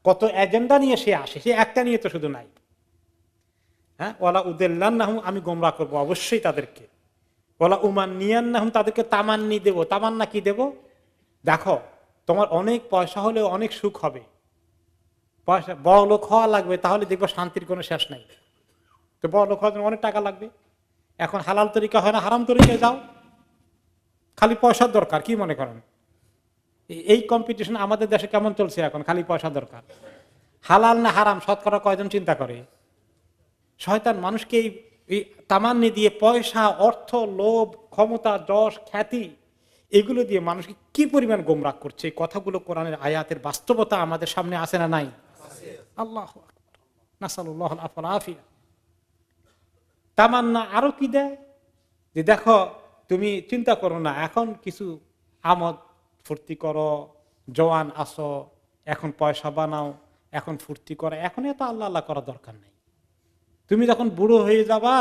কত এজেন্ডা নিয়ে সে আসে, সে একটা নিয়ে তো শুধু নাই। হ্যাঁ, ওয়ালা উদাল্লান্নাহুম, আমি গোমরাহ করবো অবশ্যই তাদেরকে। ওয়ালা উমান্নিয়ান্নাহুম, তাদেরকে তামান্নি দেব। তামান্না কি দেব? দেখো, তোমার অনেক পয়সা হলেও অনেক সুখ হবে, পয়সা বড় লোক হওয়া লাগবে, তাহলে দেখবো শান্তির কোনো শেষ নাই। তো বড় লোক হওয়ার জন্য অনেক টাকা লাগবে। এখন হালাল তরিকা হয় না, হারাম তরিকায় যাও, খালি পয়সার দরকার। কি মনে করেন এই কম্পিটিশন আমাদের দেশে কেমন চলছে এখন? খালি পয়সা দরকার। হালাল না হারাম শতকরা কয়জন চিন্তা করে? শয়তান মানুষকে এই তামান্নি দিয়ে, পয়সা, অর্থ, লোভ, ক্ষমতা, যশ, খ্যাতি, এগুলো দিয়ে মানুষকে কি পরিমাণ গোমরাহ করছে। এই কথাগুলো কোরআনের আয়াতের বাস্তবতা আমাদের সামনে আসে না নাই? আল্লাহু আকবার, নাসালুল্লাহুল আফওয়া ওয়াল আফিয়া। তামান্না আরো কি দেয়, যে দেখো তুমি চিন্তা করো না, এখন কিছু আমোদ ফুর্তি করো, জওয়ান আসো, এখন পয়সা বানাও, এখন ফুর্তি করো, এখন এত আল্লাহ আল্লাহ করার দরকার নেই। তুমি যখন বুড়ো হয়ে যাবা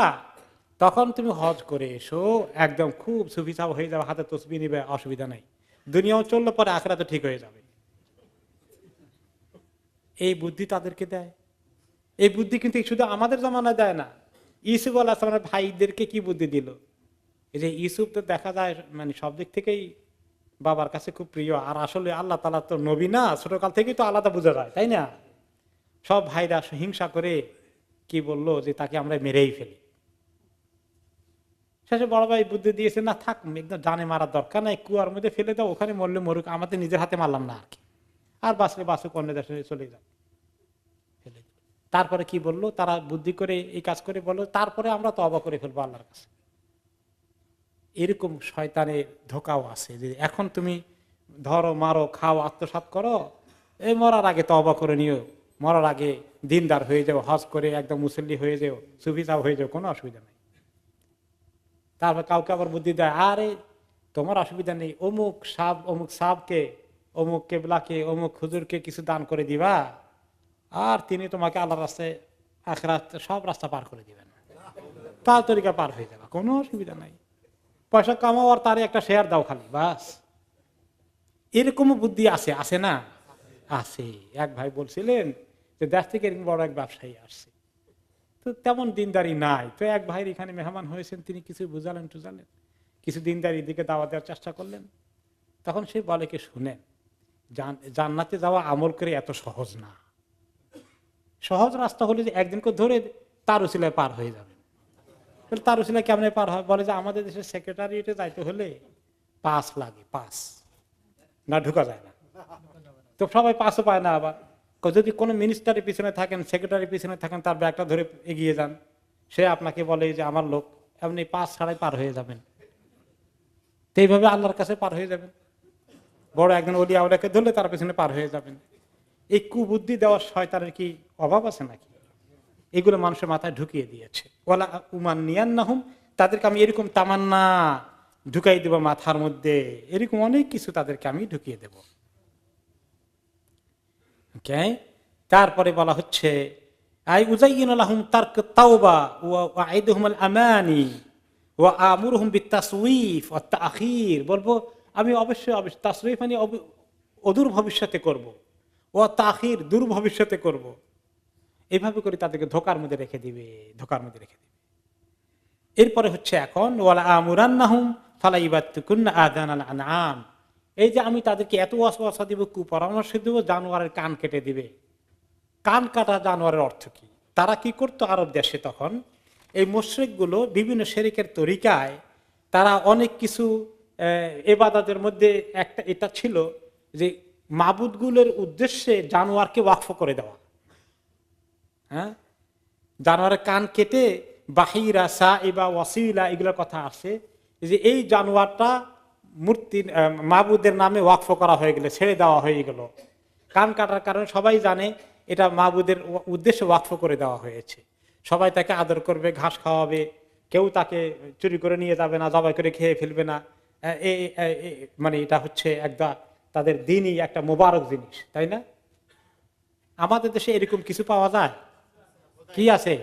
তখন তুমি হজ করে এসো, একদম খুব সুফিসাব হয়ে যাবে, হাতে তসবিহ নিবে, অসুবিধা নাই। দুনিয়াও চললে পরে আখিরাতে ঠিক হয়ে যাবে। এই বুদ্ধি তাদেরকে দেয়। এই বুদ্ধি কিন্তু শুধু আমাদের জমানায় দেয় না। ইউসুফ আলাইহিস সালামের ভাইদেরকে কি বুদ্ধি দিল? এই যে ইউসুফ তো দেখা যায় মানে সব দিক থেকেই বাবার কাছে খুব প্রিয়, আর আসলে আল্লাহ তাআলা তো নবী না, ছোটকাল থেকেই তো আলাদা বোঝা যায়, তাই না? সব ভাইরা হিংসা করে কি বললো, যে তাকে আমরা মেরেই ফেলি। শেষে বড় ভাই বুদ্ধি দিয়েছে, না থাক, একদম জানে মারার দরকার নাই, কুয়ার মধ্যে ফেলে দাও, ওখানে মরলে মরুক, আমাদের নিজের হাতে মারলাম না আর কি, আর বাঁচলে বাঁচুক, অন্য দেশে চলে যাক। তারপরে কি বললো, তারা বুদ্ধি করে এই কাজ করে বললো, তারপরে আমরা তওবা করে ফেলবো আল্লাহর কাছে। এরকম শয়তানের ধোকাও আছে, যে এখন তুমি ধরো, মারো, খাও, আত্মসাৎ করো, এই মরার আগে তওবা করে নিও, মরার আগে দিনদার হয়ে যাও, হজ করে একদম মুসল্লি হয়ে যাও, সুফি সাহেব হয়ে যাও, কোনো অসুবিধা নেই। তারপর কাউকে আবার বুদ্ধি দেয়, আরে তোমার অসুবিধা নেই, অমুক সাবকে, অমুক কেবলাকে, অমুক হুজুরকে কিছু দান করে দিবা, আর তিনি তোমাকে আল্লাহর রাস্তায় আখিরাত সব রাস্তা পার করে দিবেন, তার তরিকা পার হয়ে যাবে, কোনো অসুবিধা নাই, পয়সা কামাও আর তার একটা শেয়ার দাও খালি বাস। এরকমও বুদ্ধি আছে, আছে না? আছে। এক ভাই বলছিলেন যে দেশ থেকে এরকম বড় এক ব্যবসায়ী আসছে, তো তেমন দিনদারি নাই, তো এক ভাইয়ের এখানে মেহমান হয়েছেন, তিনি কিছু বুঝালেন টুজালেন, কিছু দিনদারি দিকে দাওয়া দেওয়ার চেষ্টা করলেন। তখন সে বলে কি, শুনেন, জান্নাতে যাওয়া আমল করে এত সহজ না, সহজ রাস্তা হলে যে একদিনকে ধরে তার উসিলায় পার হয়ে যাবে। তার উসিলায় কেমনে পার হয়? বলে যে আমাদের দেশের সেক্রেটারিয়েটে যাইতে হলে পাস লাগে, পাস না ঢুকা যায় না, তো সবাই পাসও পায় না। আবার যদি কোনো মিনিস্টারের পিছনে থাকেন, সেক্রেটারির পিছনে থাকেন, তার ব্যাগটা ধরে এগিয়ে যান, সে আপনাকে বলে যে আমার লোক, আপনি পাস ছাড়াই পার হয়ে যাবেন। তো এইভাবে আল্লাহর কাছে পার হয়ে যাবেন, বড় একজন ওলিয়া ওলিয়াকে ধরলে তার পিছনে পার হয়ে যাবেন। এই কুবুদ্ধি দেওয়ার শয়তানের কি অভাব আছে নাকি? এগুলো মানুষের মাথায় ঢুকিয়ে দিয়েছে। ওয়ালা উমান্নিয়ান্নাহুম, তাদেরকে আমি এরকম তামান্না ঢুকাই দেব মাথার মধ্যে, এরকম অনেক কিছু তাদেরকে আমি ঢুকিয়ে দেব। তারপরে বলা হচ্ছে আই উজাইয়িনু লাহুম তারক তাওবা ওয়া আইদুহুমুল আমানি ওয়া আমুরুহুম বিত্তাসউইফ ওয়া তাখির, বলবো আমি অবশ্যই তাসউইফ মানে অদূর ভবিষ্যতে করব, ও তাখির দূর ভবিষ্যতে করব, এইভাবে করে তাদেরকে ধোকার মধ্যে রেখে দিবে, ধোকার মধ্যে রেখে দিবে। এরপরে হচ্ছে এখন ওয়ালা আমুরান্নাহুম ফালা ইবাত্তুকুন্না আযানাল আনআম, এই যে আমি তাদেরকে এত ওয়াসওয়াসা দিব, কুপরামর্শ দিব, জানোয়ারের কান কেটে দিবে। কান কাটা জানোয়ারের অর্থ কি? তারা কি করতো আরব দেশে তখন, এই মুশরিকগুলো বিভিন্ন শিরকের তরিকায় তারা অনেক কিছু ইবাদতের মধ্যে একটা এটা ছিল যে মাবুদগুলোর উদ্দেশ্যে জানোয়ারকে ওয়াকফ করে দেওয়া। হ্যাঁ, জানোয়ারের কান কেটে বাহিরা সাইবা ওয়াসিলা এগুলোর কথা আসে, যে এই জানোয়ারটা মূর্তি মাবুদের নামে ওয়াকফ করা হয়ে গেলে, ছেড়ে দেওয়া হয়ে গেল। কান কাটার কারণে সবাই জানে এটা মাবুদের উদ্দেশ্যে ওয়াকফ করে দেওয়া হয়েছে, সবাই তাকে আদর করবে, ঘাস খাওয়াবে, কেউ তাকে চুরি করে নিয়ে যাবে না, জবাই করে খেয়ে ফেলবে না। মানে এটা হচ্ছে একটা তাদের দিনই একটা মোবারক জিনিস, তাই না? আমাদের দেশে এরকম কিছু পাওয়া যায় কি? আছে?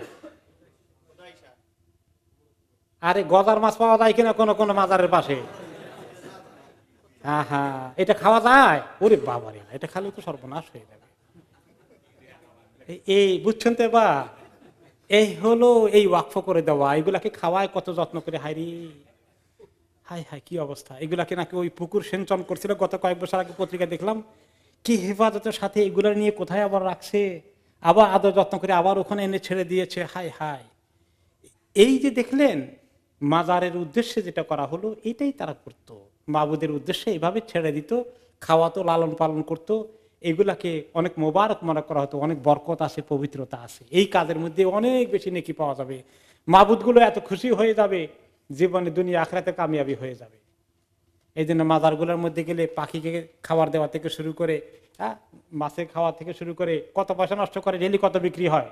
আরে গজার মাছ পাওয়া যায় কিনা কোন কোন মাজারের পাশে? হ্যাঁ হ্যাঁ, এটা খাওয়া যায়? ওরে বাবারে, এটা খালি তো সর্বনাশ হয়ে যাবে। এই বুঝছেন তো? বা এই হলো এই ওয়াকফ করে দেওয়া, এগুলাকে খাওয়ায় কত যত্ন করে, হাইরি হাই হাই কি অবস্থা। এগুলাকে নাকি ওই পুকুর সেঞ্চন করছিল গত কয়েক বছর আগে, পত্রিকা দেখলাম, কি হেফাজতের সাথে এগুলা নিয়ে কোথায় আবার রাখছে, আবার আদর যত্ন করে আবার ওখানে এনে ছেড়ে দিয়েছে। হাই হাই, এই যে দেখলেন মাজারের উদ্দেশ্যে যেটা করা হলো, এটাই তারা করত, মাবুদের উদ্দেশ্যে এইভাবে ছেড়ে দিত, খাওয়াতো, লালন পালন করত। এগুলাকে অনেক মোবারক মনে করা হতো, অনেক বরকত আছে, পবিত্রতা আছে, এই কাজের মধ্যে অনেক বেশি নেকি পাওয়া যাবে, মাবুদগুলো এত খুশি হয়ে যাবে, জীবনে দুনিয়া আখিরাতে কামিয়াবি হয়ে যাবে। এই জন্য মাজারগুলোর মধ্যে গেলে পাখিকে খাবার দেওয়া থেকে শুরু করে, মাছের খাওয়া থেকে শুরু করে কত পয়সা নষ্ট করে, ডেলি কত বিক্রি হয়।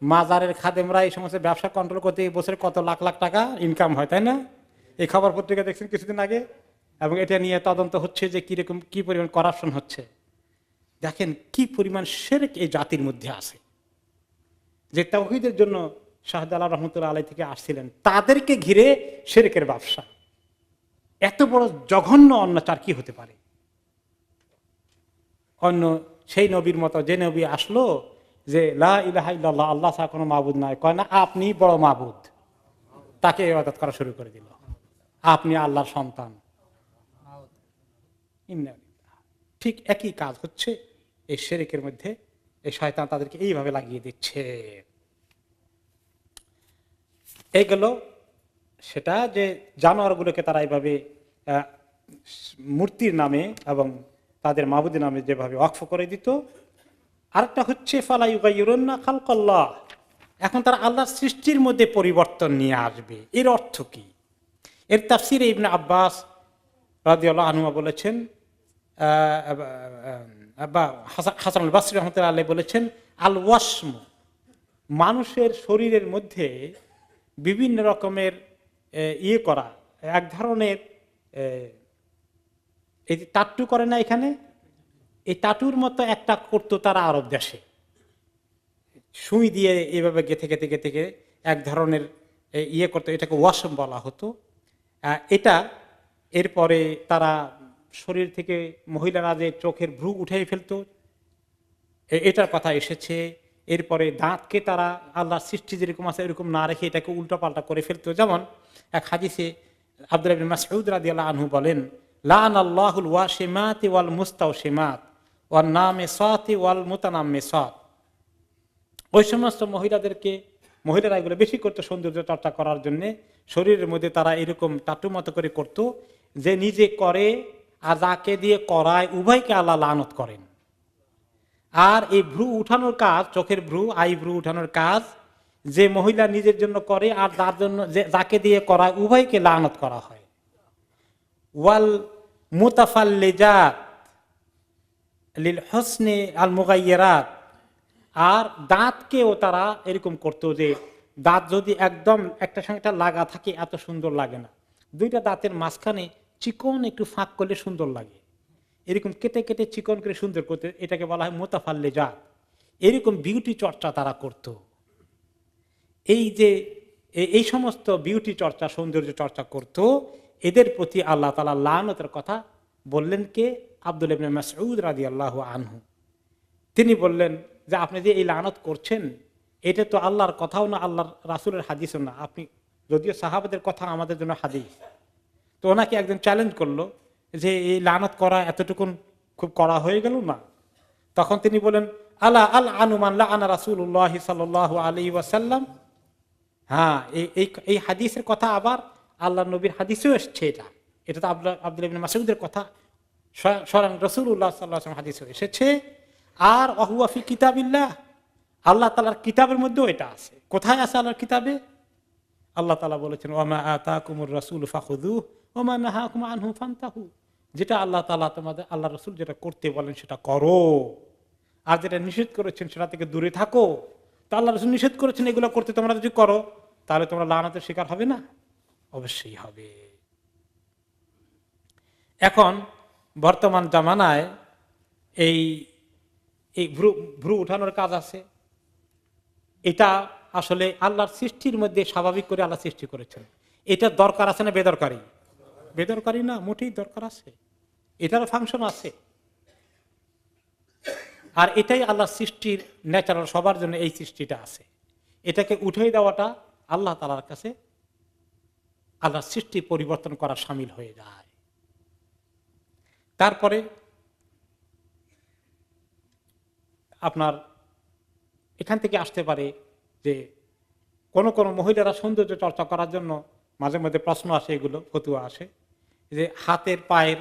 মাজারের খাদেমরা এই সমস্ত ব্যবসা কন্ট্রোল করতে এই বছরে কত লাখ লাখ টাকা ইনকাম হয়, তাই না? এই খবর পত্রিকা দেখছেন কিছুদিন আগে, এবং এটা নিয়ে তদন্ত হচ্ছে যে কিরকম কি পরিমাণ করাপশন হচ্ছে। দেখেন কি পরিমাণ শিরক এই জাতির মধ্যে আছে, যে তাওহীদের জন্য শাহজালাল রহমতুল্লাহ আলাইহি থেকে আসছিলেন, তাদেরকে ঘিরে শিরকের ব্যবসা। এত বড় জঘন্য অন্যাচার কি হতে পারে? অন্য সেই নবীর মতো যে নবী আসলো যে লা ইলাহা ইল্লাল্লাহ, আল্লাহ ছাড়া কোনো মাবুদ নাই, কয় না আপনি বড় মাবুদ, তাকে ইবাদত করা শুরু করে দিল, আপনি আল্লাহর সন্তান। ঠিক একই কাজ হচ্ছে এই শিরকের মধ্যে, এই শয়তান তাদেরকে এইভাবে লাগিয়ে দিচ্ছে। এইগুলো সেটা যে জানোয়ারগুলোকে তারা এইভাবে মূর্তির নামে এবং তাদের মাবুদের নামে যেভাবে ওয়াকফ করে দিত। আরেকটা হচ্ছে ফালা ইউগাইয়িরুন্না খালকাল্লাহ, এখন তারা আল্লাহর সৃষ্টির মধ্যে পরিবর্তন নিয়ে আসবে। এর অর্থ কি? এর তাফসিরে ইবনে আব্বাস রাদিয়াল্লাহু আনহু বলেছেন, বা হাসান আল বসরি রাহমাতুল্লাহ আলাইহি বলেছেন, আল ওয়াসম, মানুষের শরীরের মধ্যে বিভিন্ন রকমের করা, এক ধরনের এই টাট্টু করে না এখানে, এই টাটুর মতো একটা করতো তারা আরব দেশে। সুই দিয়ে এভাবে গেথে গেথে গেথে গেথে এক ধরনের ইয়ে করতো, এটাকে ওয়াশম বলা হতো। এটা এরপরে তারা শরীর থেকে মহিলারা যে চোখের ভ্রু উঠিয়ে ফেলতো, এটার কথা এসেছে। এরপরে দাঁতকে তারা আল্লাহর সৃষ্টি যেরকম আছে এরকম না রেখে এটাকে উল্টাপাল্টা করে ফেলতো। যেমন এক হাদিসে আব্দুল্লাহ ইবনে মাসউদ রাদিয়াল্লাহু আনহু বলেন, লাআন আল্লাহুল ওয়াশিমাতি ওয়াল মুস্তাওশিমাত ওয়ান নামিসাতি ওয়াল মুতানাম্মিসাত। ওই সমস্ত মহিলারা এগুলো বেশি করতো সৌন্দর্য চর্চা করার জন্য, শরীরের মধ্যে তারা এরকম টাটু মতো করে করত, যে নিজে করে আর যাকে দিয়ে করায় উভয়কে আল্লাহ লানত করেন। আর এই ভ্রু উঠানোর কাজ, চোখের ভ্রু আইব্রু উঠানোর কাজ যে মহিলা নিজের জন্য করে আর যার জন্য যাকে দিয়ে করায় উভয়কে লানত করা হয়। ওয়াল মুতাফাল্লিজাত লিল হুসনি আল মুগায়্যিরাত। আর দাঁতকেও তারা এরকম করতো যে দাঁত যদি একদম একটা সঙ্গে একটা লাগা থাকে এত সুন্দর লাগে না, দুইটা দাঁতের মাঝখানে চিকন একটু ফাঁক করলে সুন্দর লাগে, এরকম কেটে কেটে চিকন করে সুন্দর করতে, এটাকে বলা হয় মুতাফাল্লিজাত। এরকম বিউটি চর্চা তারা করত। এই যে এই সমস্ত বিউটি চর্চা, সৌন্দর্য চর্চা করত, এদের প্রতি আল্লাহ তাআলা লানতের কথা বললেন কে? আব্দুল্লাহ ইবনে মাসউদ রাদিয়াল্লাহু আনহু। তিনি বললেন যে আপনি যে এই লানত করছেন, এটা তো আল্লাহর কথাও না, আল্লাহর রাসূলের হাদিসও না। আপনি যদিও সাহাবাদের কথা আমাদের জন্য হাদিস, তো ওনাকে একজন চ্যালেঞ্জ করলো যে এই লানত করা এতটুকুন খুব করা হয়ে গেল না? তখন তিনি বলেন, আলা আল আনুমান লাআনা রাসূলুল্লাহ সাল্লাল্লাহু আলাইহি ওয়াসাল্লাম। হ্যাঁ, এই হাদিসের কথা আবার আল্লাহর নবীর হাদিসেও এসেছে। এটা তো আব্দুল্লাহ ইবনে মাসউদের কথা, স্বয়ং রাসূলুল্লাহ সাল্লাল্লাহু আলাইহি ওয়াসাল্লাম হাদিসেও এসেছে। আর ওয়াহুয়া ফি কিতাবিল্লাহ, আল্লাহ তাআলার কিতাবের মধ্যেও এটা আছে। কোথায় আছে আল্লাহর কিতাবে? আল্লাহ তাআলা বলেছেন, ওয়া মা আতাকুমুর রাসূলু ফাখুযুহু ওয়া মা নাহাকুম আনহু ফান্তাহু। যেটা আল্লাহ তাআলা তোমাদের, আল্লাহ রাসূল যেটা করতে বলেন সেটা করো, আর যেটা নিষেধ করেছেন সেটা থেকে দূরে থাকো। তা আল্লাহ রাসূল নিষেধ করেছেন এগুলো করতে, তোমরা যদি করো তাহলে তোমরা লানাতের শিকার হবে না? অবশ্যই হবে। এখন বর্তমান জামানায় এই ভ্রু উঠানোর কাজ আছে। এটা আসলে আল্লাহর সৃষ্টির মধ্যে স্বাভাবিক করে আল্লাহ সৃষ্টি করেছেন। এটা দরকার আছে না বেদরকারি? বেদরকারি না, মোটেই দরকার আছে, এটারও ফাংশন আছে। আর এটাই আল্লাহর সৃষ্টির ন্যাচারাল, সবার জন্য এই সৃষ্টিটা আছে। এটাকে উঠে দেওয়াটা আল্লাহ তাআলার কাছে আল্লাহর সৃষ্টি পরিবর্তন করা শামিল হয়ে যায়। তারপরে আপনার এখান থেকে আসতে পারে যে কোন কোন মহিলারা সৌন্দর্য চর্চা করার জন্য মাঝে মধ্যে প্রশ্ন আসে, এগুলো ফতুয়া আসে যে হাতের পায়ের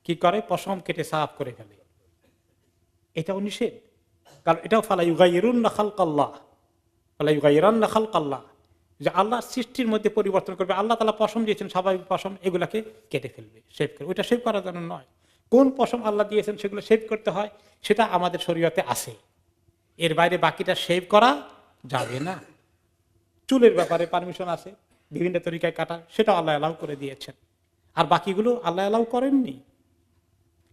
কি করে, পশম কেটে সাফ করে ফেলে। এটাও নিষেধ, কারণ এটাও ফালা ইউগাইয়িরুন্না খালকাল্লাহ, ফালা ইউগাইয়িরান্না খালকাল্লাহ, যে আল্লাহর সৃষ্টির মধ্যে পরিবর্তন করবে। আল্লাহ তাআলা পশম দিয়েছেন, স্বাভাবিক পশম, এগুলাকে কেটে ফেলবে, শেভ করবে। ওইটা শেভ করার জন্য নয়। কোন পশম আল্লাহ দিয়েছেন সেগুলো শেভ করতে হয়, সেটা আমাদের শরীয়তে আছে। এর বাইরে বাকিটা শেভ করা যাবে না। চুলের ব্যাপারে পারমিশন আছে, বিভিন্ন তরিকায় কাটা, সেটা আল্লাহ অ্যালাউ করে দিয়েছেন। আর বাকিগুলো আল্লাহ অ্যালাউ করেননি।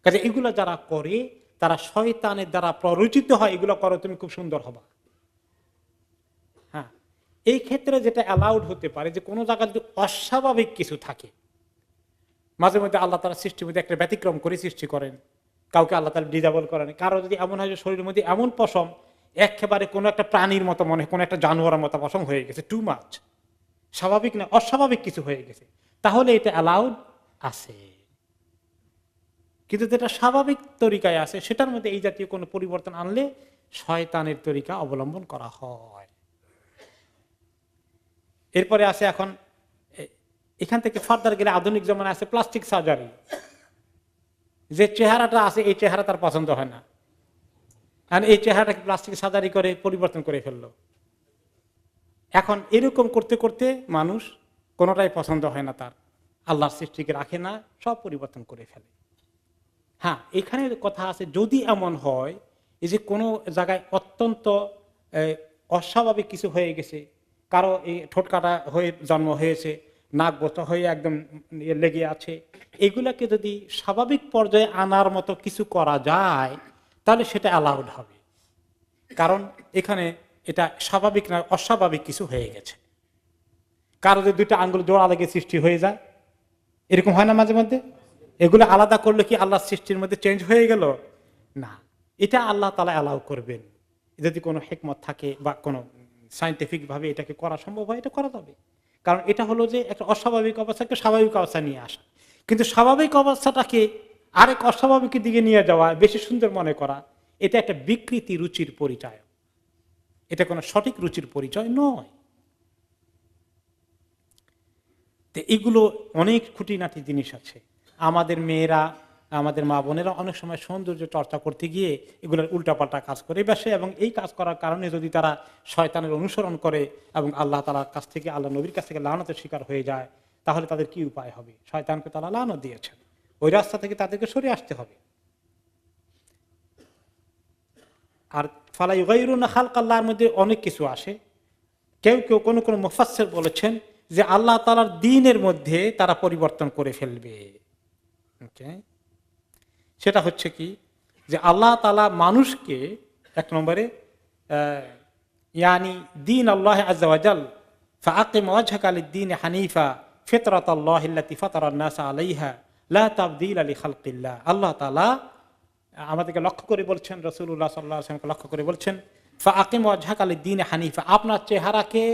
কাজে এগুলো যারা করে তারা শয়তানের দ্বারা প্ররোচিত হয়, এগুলো করো তুমি খুব সুন্দর হবা। হ্যাঁ, এই ক্ষেত্রে যেটা অ্যালাউড হতে পারে যে কোনো জায়গায় যদি অস্বাভাবিক কিছু থাকে, মাঝে মধ্যে আল্লাহ তাআলা সৃষ্টির মধ্যে একটা ব্যতিক্রম করে সৃষ্টি করেন, কাউকে আল্লাহ তাআলা ডিজাবল করেন। কারো যদি এমন হয় যে শরীরের মধ্যে এমন পশম একেবারে কোনো একটা প্রাণীর মতো মনে হয়, কোনো একটা জানোয়ারের মতো পশম হয়ে গেছে, টু মাচ, স্বাভাবিক না অস্বাভাবিক কিছু হয়ে গেছে, তাহলে এটা অ্যালাউড আছে। কিন্তু যেটা স্বাভাবিক তরিকায় আছে সেটার মধ্যে এই জাতীয় কোনো পরিবর্তন আনলে শয়তানের তরিকা অবলম্বন করা হয়। এরপরে আছে এখন এখান থেকে ফার্দার গেলে আধুনিক জমানায় আছে প্লাস্টিক সার্জারি। যে চেহারাটা আছে এই চেহারা তার পছন্দ হয় না, আর এই চেহারাটাকে প্লাস্টিক সার্জারি করে পরিবর্তন করে ফেললো। এখন এরকম করতে করতে মানুষ কোনোটাই পছন্দ হয় না তার, আল্লাহর সৃষ্টিকে রাখে না, সব পরিবর্তন করে ফেলে। হ্যাঁ, এখানে কথা আছে যদি এমন হয় এই যে কোনো জায়গায় অত্যন্ত অস্বাভাবিক কিছু হয়ে গেছে, কারো এই ঠোঁট কাটা হয়ে জন্ম হয়েছে, নাক বোচা হয়ে একদম লেগে আছে, এগুলাকে যদি স্বাভাবিক পর্যায়ে আনার মতো কিছু করা যায় তাহলে সেটা অ্যালাউড হবে। কারণ এখানে এটা স্বাভাবিক না অস্বাভাবিক কিছু হয়ে গেছে। কারো যে দুইটা আঙ্গুল জোড়া লেগে সৃষ্টি হয়ে যায়, এরকম হয় না মাঝে মধ্যে? এগুলো আলাদা করলে কি আল্লাহর সৃষ্টির মধ্যে চেঞ্জ হয়ে গেল? না, এটা আল্লাহ তাআলা অ্যালাউ করবেন। যদি কোনো হিকমত থাকে বা কোনো সায়েন্টিফিক ভাবে এটাকে করা সম্ভব হয়, এটা করা যাবে। কারণ এটা হলো যে একটা অস্বাভাবিক অবস্থাকে স্বাভাবিক অবস্থা নিয়ে আসা। কিন্তু স্বাভাবিক অবস্থাটাকে আরেক অস্বাভাবিকের দিকে নিয়ে যাওয়া, বেশি সুন্দর মনে করা, এটা একটা বিকৃতি রুচির পরিচয়। এটা কোনো সঠিক রুচির পরিচয় নয়। তো এগুলো অনেক খুঁটিনাটি জিনিস আছে। আমাদের মেয়েরা, আমাদের মা বোনেরা অনেক সময় সৌন্দর্য চর্চা করতে গিয়ে এগুলোর উল্টাপাল্টা কাজ করে বসে, এবং এই কাজ করার কারণে যদি তারা শয়তানের অনুসরণ করে এবং আল্লাহ তাআলার কাছ থেকে, আল্লাহ নবীর কাছ থেকে লানতের শিকার হয়ে যায়, তাহলে তাদের কি উপায় হবে? শয়তানকে তারা লানত দিয়েছেন, ওই রাস্তা থেকে তাদেরকে সরে আসতে হবে। আর ফালা ইউগাইরুনা খালকাল্লাহর মধ্যে অনেক কিছু আসে। কেউ কেউ কোনো কোনো মুফাসসির বলেছেন যে আল্লাহ তাআলার দ্বীনের মধ্যে তারা পরিবর্তন করে ফেলবে। ওকে, সেটা হচ্ছে কি, যে আল্লাহ তাআলা মানুষকে এক নম্বরে ইয়ানি দ্বীন আল্লাহ আযজা ওয়া জাল ফাআকিম ওয়াজহাকা লিদ-দীন হানিফা ফিতরাতাল্লাহিল্লাতী ফাতারান নাসা আলাইহা লা তাবদীলা লিখালকিল্লাহ। আল্লাহ তাআলা আমাদেরকে লক্ষ্য করে বলছেন, রাসূলুল্লাহ সাল্লাল্লাহু আলাইহি ওয়াসাল্লামকে লক্ষ্য করে বলছেন, ফাআকিম ওয়াজহাকা লিদ-দীন হানিফা, আপনার চেহারাকে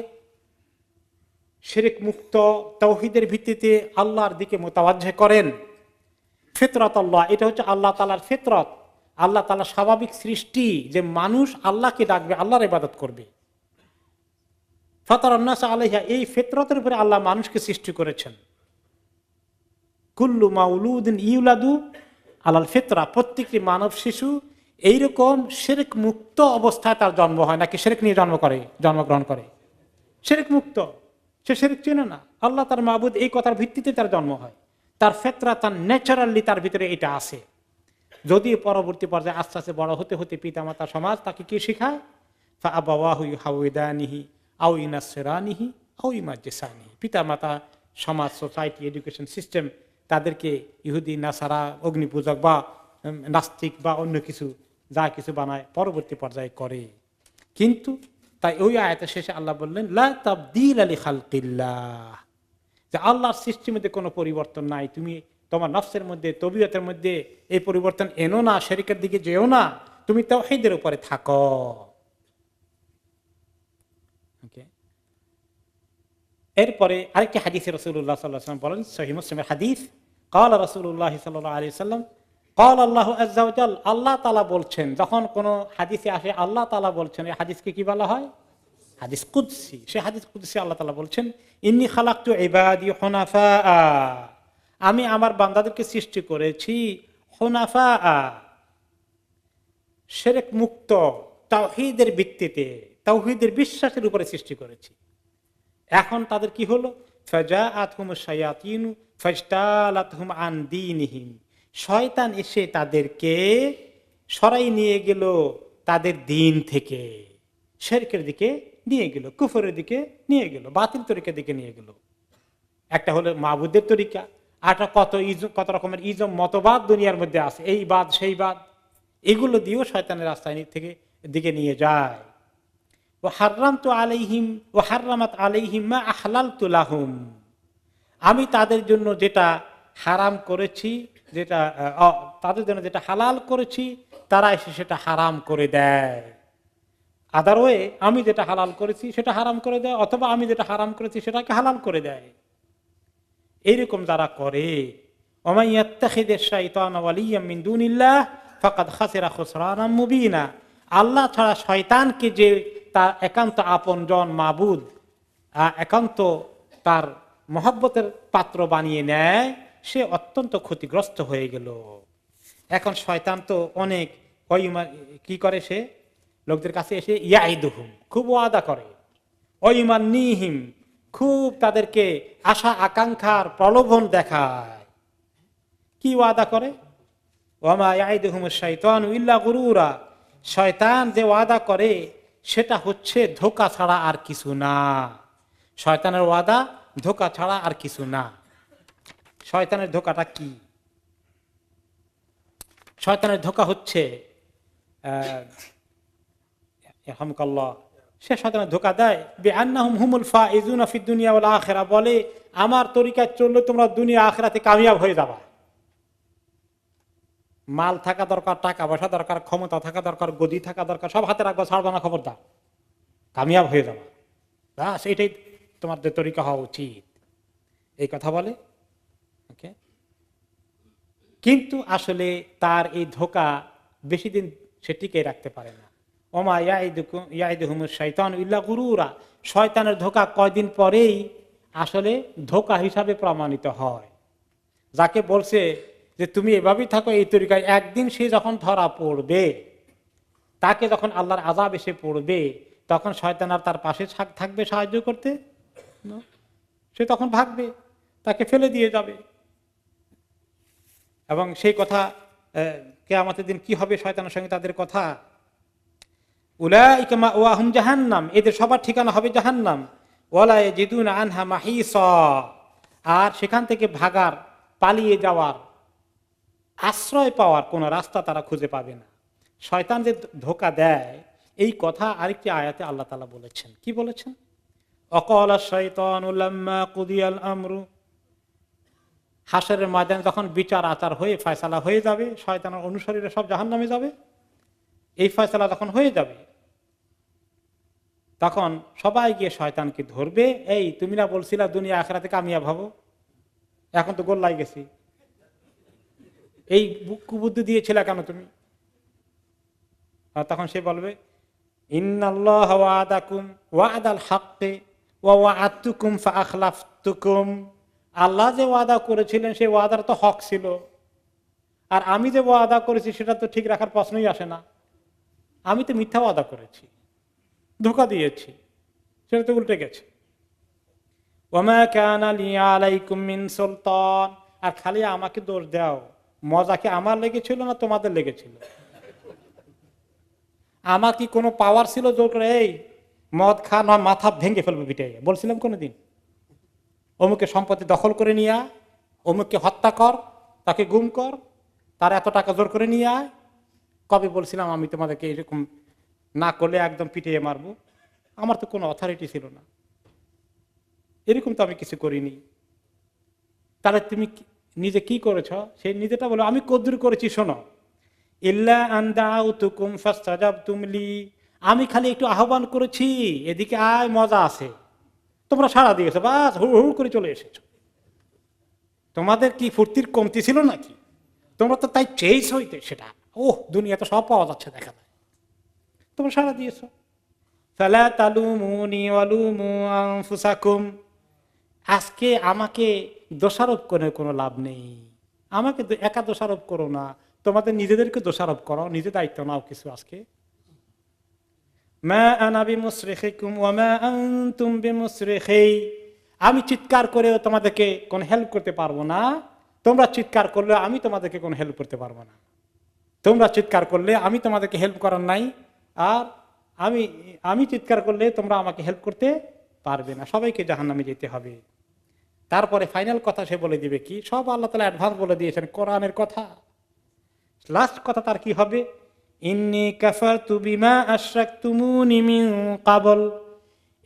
শিরক মুক্ত তাওহীদের ভিত্তিতে আল্লাহর দিকে মোতাওয়াজ্জহ করেন। ফিতরাতাল্লাহ, এটা হচ্ছে আল্লাহ তাআলার ফিতরত, আল্লাহ তাআলার স্বাভাবিক সৃষ্টি, যে মানুষ আল্লাহকে ডাকবে, আল্লাহর ইবাদত করবে। ফাতারান নাস আলাইহা, এই ফিতরতের উপরে আল্লাহ মানুষকে সৃষ্টি করেছেন। কুল্লু মাউলুদিন ইউলাদু আলাল ফিতরা, প্রত্যেকটি মানব শিশু এইরকম শিরক মুক্ত অবস্থায় তার জন্ম হয়, নাকি শিরক নিয়ে জন্মগ্রহণ করে? শিরক মুক্ত, সে শিরক চেনে না, আল্লাহ তার মাবুদ, এই কথার ভিত্তিতে তার জন্ম হয়। তার ফিতরা, তার ন্যাচারালি তার ভিতরে এটা আছে। যদি পরবর্তী পর্যায়ে আস্তে আস্তে বড় হতে হতে পিতামাতা সমাজ তাকে কি শেখায়? ফাআবাওয়াহু ইউহাউইদানিহি আও ইউনাসসিরানিহি আও ইউমাজ্জিসানিহি, পিতামাতা, সমাজ, সোসাইটি, এডুকেশন সিস্টেম তাদেরকে ইহুদি, নাসারা, অগ্নিপূজক বা নাস্তিক বা অন্য কিছু যা কিছু বানায় পরবর্তী পর্যায়ে করে। কিন্তু তাই ওই আয়াতের শেষে আল্লাহ বললেন লা তাবদীলা লিখালকিল্লাহ, যে আল্লাহর সৃষ্টির মধ্যে কোনো পরিবর্তন নাই, তুমি তোমার নফসের মধ্যে, তবিয়তের মধ্যে এই পরিবর্তন এনো না, শিরকের দিকে যেও না, তুমি তাওহীদের উপরে থাকো। এরপরে আরেকটি হাদিসে রাসূলুল্লাহ সাল্লাল্লাহু আলাইহি ওয়াসাল্লাম বলেন, সহিহ মুসলিমের হাদিস, ক্বালা রাসূলুল্লাহ সাল্লাল্লাহু আলাইহি ওয়াসাল্লাম ক্বালা আল্লাহু আযজা ওয়া জাল, আল্লাহ তাআলা বলছেন। যখন কোন হাদিসে আসে আল্লাহ তাআলা বলছেন, এই হাদিসকে কি বলা হয়? হাদিস কুদসি। সে হাদিস কুদসি আল্লাহ তাআলা বলছেন, ইন্নী খালাকতু ইবাদি হুনাফা, আমি আমার বান্দাদেরকে সৃষ্টি করেছি হুনাফা, শিরক মুক্ত, তাওহীদের ভিত্তিতে, তাওহীদের বিশ্বাসের উপরে সৃষ্টি করেছি। এখন তাদের কি হলো? ফাজাআতহুমুশ শায়াতিনু ফাজতালাতহুম আন দীনিহিম, শয়তান এসে তাদেরকে সরাই নিয়ে গেল তাদের দ্বীন থেকে, শিরকের দিকে নিয়ে গেল, কুফরের দিকে নিয়ে গেল, বাতিল তরিকার দিকে নিয়ে গেল। একটা হলো মাবুদের তরিকা, আর কত রকমের ইজম মতবাদ দুনিয়ার মধ্যে আছে, এই বাদ সেই বাদ, এগুলো দিয়েও শয়তানের রাস্তায় থেকে দিকে নিয়ে যায়। ও হাররামতু আলাইহিম ও হাররামাত আলাইহিম মা আহলালতু লাহুম, আমি তাদের জন্য যেটা হারাম করেছি, যেটা তাদের জন্য যেটা হালাল করেছি, তারা এসে সেটা হারাম করে দেয়। আদার ওয়ে, আমি যেটা হালাল করেছি সেটা হারাম করে দেয়, অথবা আমি যেটা হারাম করেছি সেটাকে হালাল করে দেয়। এইরকম যারা করে, ওমান ইয়াত্তাখিযিশ শাইতানা ওয়ালিয়্যাম মিন দুনিল্লাহ ফাকাদ খাসিরা খুসরানাম মুবিনা, আল্লাহ ছাড়া শয়তানকে যে তার একান্ত আপনজন মাবুদ, একান্ত তার মহব্বতের পাত্র বানিয়ে নেয়, সে অত্যন্ত ক্ষতিগ্রস্ত হয়ে গেল। এখন শয়তান তো অনেক কি করে, সে লোকদের কাছে এসে ইয়াইদুহুম, খুব ওয়াদা করে, ওয়াইমান্নিহিম, খুব তাদেরকে আশা আকাঙ্ক্ষার প্রলোভন দেখায়। কি ওয়াদা করে? ওয়ামা ইয়াইদুহুমুশ শাইতানু ইল্লা গুরুরা, শয়তান যে ওয়াদা করে সেটা হচ্ছে ধোঁকা ছাড়া আর কিছু না। শয়তানের ওয়াদা ধোঁকা ছাড়া আর কিছু না। শয়তানের ধোঁকাটা কি? শয়তানের ধোঁকা হচ্ছে সে শয়তানের ধোঁকা দেয় বিআন্নাহুম হুমুল ফাইজুনা ফিদ দুনিয়া ওয়াল আখিরা, বলে আমার তরিকায় চললে তোমরা দুনিয়া আখিরাতে কামিয়াব হয়ে যাবা। মাল থাকা দরকার, টাকা পয়সা দরকার, ক্ষমতা থাকা দরকার, গদি থাকা দরকার, সব হাতে রাখবা, ছাড়বা না, খবরদার, কামিয়াব হয়ে যাবা, বাস এইটাই তোমাদের তরিকা হওয়া উচিত, এই কথা বলে। ওকে, কিন্তু আসলে তার এই ধোঁকা বেশি দিন সে টিকে রাখতে পারে না। ওমা ইয়াইদুহুমুশ শাইতানু ইল্লা গুরুরা, শয়তানের ধোঁকা কয়দিন পরেই আসলে ধোঁকা হিসাবে প্রমাণিত হয়। যাকে বলছে যে তুমি এভাবেই থাকো এই তরিকায়, একদিন সে যখন ধরা পড়বে, তাকে যখন আল্লাহর আযাব এসে পড়বে, তখন শয়তান আর তার পাশে থাকবে সাহায্য করতে? সে তখন ভাগবে, তাকে ফেলে দিয়ে যাবে। এবং সেই কথা কিয়ামতের দিন কি হবে শয়তানের সঙ্গে তাদের কথা, উলাইকা মাওয়াহুম জাহান্নাম, এদের সবার ঠিকানা হবে জাহান্নাম, ওয়ালা ইয়াজিদুনা আনহা মাহিসা, আর সেখান থেকে ভাগার, পালিয়ে যাওয়ার, আশ্রয় পাওয়ার কোন রাস্তা তারা খুঁজে পাবে না। শয়তান যে ধোঁকা দেয়, এই কথা আরেকটি আয়াতে আল্লাহ তাআলা বলেছেন। কি বলেছেন? অকালা শাইতানু লাম্মা কুদিয়াল আমরু, হাসরের ময়দানে যখন বিচার আচার হয়ে ফয়সালা হয়ে যাবে, শয়তানের অনুসারীরা সব জাহান্নামে যাবে, এই ফয়সালা যখন হয়ে যাবে, তখন সবাই গিয়ে শয়তানকে ধরবে, এই তুমি না বলছিলা দুনিয়া আখিরাতে কামিয়াব হবো, এখন তো গোল্লাই গেছি, এই কুবুদ্ধি দিয়েছিল কেন তুমি? আর তখন সে বলবে, ইন্নাল্লাহ ওয়াদাকুম ওয়াদাল হাক্কি ওয়া ওয়াআদতুকুম ফাআখলাফতুকুম, আল্লাহ যে ওয়াদা করেছিলেন সেই ওয়াদার তো হক ছিল, আর আমি যে ওয়াদা করেছি সেটা তো ঠিক রাখার প্রশ্নই আসে না। আমি তো মিথ্যা ওয়াদা করেছি, ধোঁকা দিয়েছি, সেটা তো উল্টে গেছে। ওয়ামা কানা লি আলাইকুম মিন সুলতান, আর খালি আমাকে দোষ দাও, মজা কি আমার লেগেছিল না তোমাদের লেগেছিল? আমার কি কোনো পাওয়ার ছিল জোর করে এই মদ খা না মাথা ভেঙে ফেলবে পিটাই? বলছিলাম কোনোদিন অমুকে সম্পত্তি দখল করে নিয়ে আয়, অমুককে হত্যা কর, তাকে গুম কর, তার এত টাকা জোর করে নিয়ে আয়? কবে বলছিলাম আমি তোমাদেরকে এরকম না করলে একদম পিটিয়ে মারবো? আমার তো কোনো অথরিটি ছিল না, এরকম তো আমি কিছু করিনি। তাহলে তুমি নিজে কি করেছ? সে নিজেটা বলো, আমি কদ্দুর করেছি শোনো, ইল্লা আন দাউতুকুম ফাস্তাজাবতুম লি, আমি খালি একটু আহ্বান করেছি, এদিকে আয় মজা আছে, তোমরা সাড়া দিয়েছো, বাস হুড় হুড় করে চলে এসেছো। তোমাদের কি ফুর্তির কমতি ছিল নাকি? তোমরা তো তাই চেয়েছ হইতে সেটা, ওহ দুনিয়া তো সব পাওয়া যাচ্ছে দেখা যায়, তোমরা সাড়া দিয়েছো। ফালা তালুমুনি ওয়ালুমু আনফুসাকুম, আজকে আমাকে দোষারোপ করে কোনো লাভ নেই, আমাকে একা দোষারোপ করো না, তোমাদের নিজেদেরকে দোষারোপ করো, নিজে দায়িত্ব নাও কিছু আজকে। মা আনা বিমুসরিখিকুম ওয়া মা আনতুম বিমুসরিখি, আমি চিৎকার করেও তোমাদেরকে কোনো হেল্প করতে পারবো না, তোমরা চিৎকার করলে আমি তোমাদেরকে কোনো হেল্প করতে পারবো না, তোমরা চিৎকার করলে আমি তোমাদেরকে হেল্প করার নাই, আর আমি চিৎকার করলে তোমরা আমাকে হেল্প করতে পারবে না, সবাইকে জাহান্নামে যেতে হবে। তারপরে ফাইনাল কথা সে বলে দিবে কি, সব আল্লাহ তাআলা অ্যাডভান্স বলে দিয়েছেন, কোরআনের কথা। লাস্ট কথা তার কি হবে? ইন্নী কাফারতু বিমা আশরাকতুমুনি মিন ক্বাবল,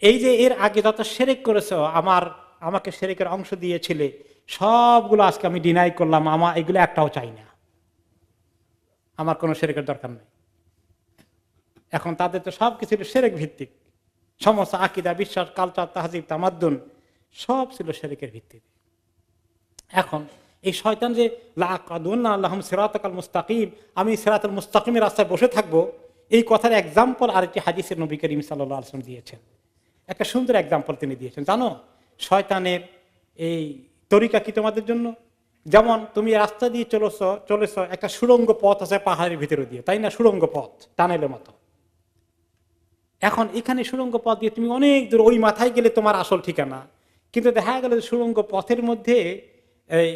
এই যে এর আগে যত শিরক করেছো, আমাকে শিরকের অংশ দিয়েছিলে, সবগুলো আজকে আমি ডিনাই করলাম, আমার এগুলো একটাও চাই না, আমার কোনো শিরকের দরকার নেই। এখন তাদের তো সব কিছু শিরক ভিত্তিক, সমস্ত আকীদা, বিশ্বাস, কালচার, তাহজিব, তামাদ্দুন সব ছিল শিরকের ভিত্তিতে। এখন এই শয়তান যে লাআকাদুন্না লাহুম সিরাতাকাল মুস্তাকিম, আমি সিরাতাল মুস্তাকিমের রাস্তায় বসে থাকবো, এই কথার এক্সাম্পল আরেকটি হাদিসে নবী করিম সাল্লাল্লাহু আলাইহি ওয়াসাল্লাম দিয়েছেন। একটা সুন্দর এক্সাম্পল তিনি দিয়েছেন। জানো শয়তানের এই তরিকা কি তোমাদের জন্য? যেমন তুমি রাস্তা দিয়ে চলেছ, একটা সুড়ঙ্গ পথ আছে পাহাড়ের ভিতরে দিয়ে, তাই না? সুড়ঙ্গ পথ, টানেলের মতো। এখন এখানে সুড়ঙ্গ পথ দিয়ে তুমি অনেক দূর, ওই মাথায় গেলে তোমার আসল ঠিকানা, কিন্তু দেখা গেল সুড়ঙ্গ পথের মধ্যে এই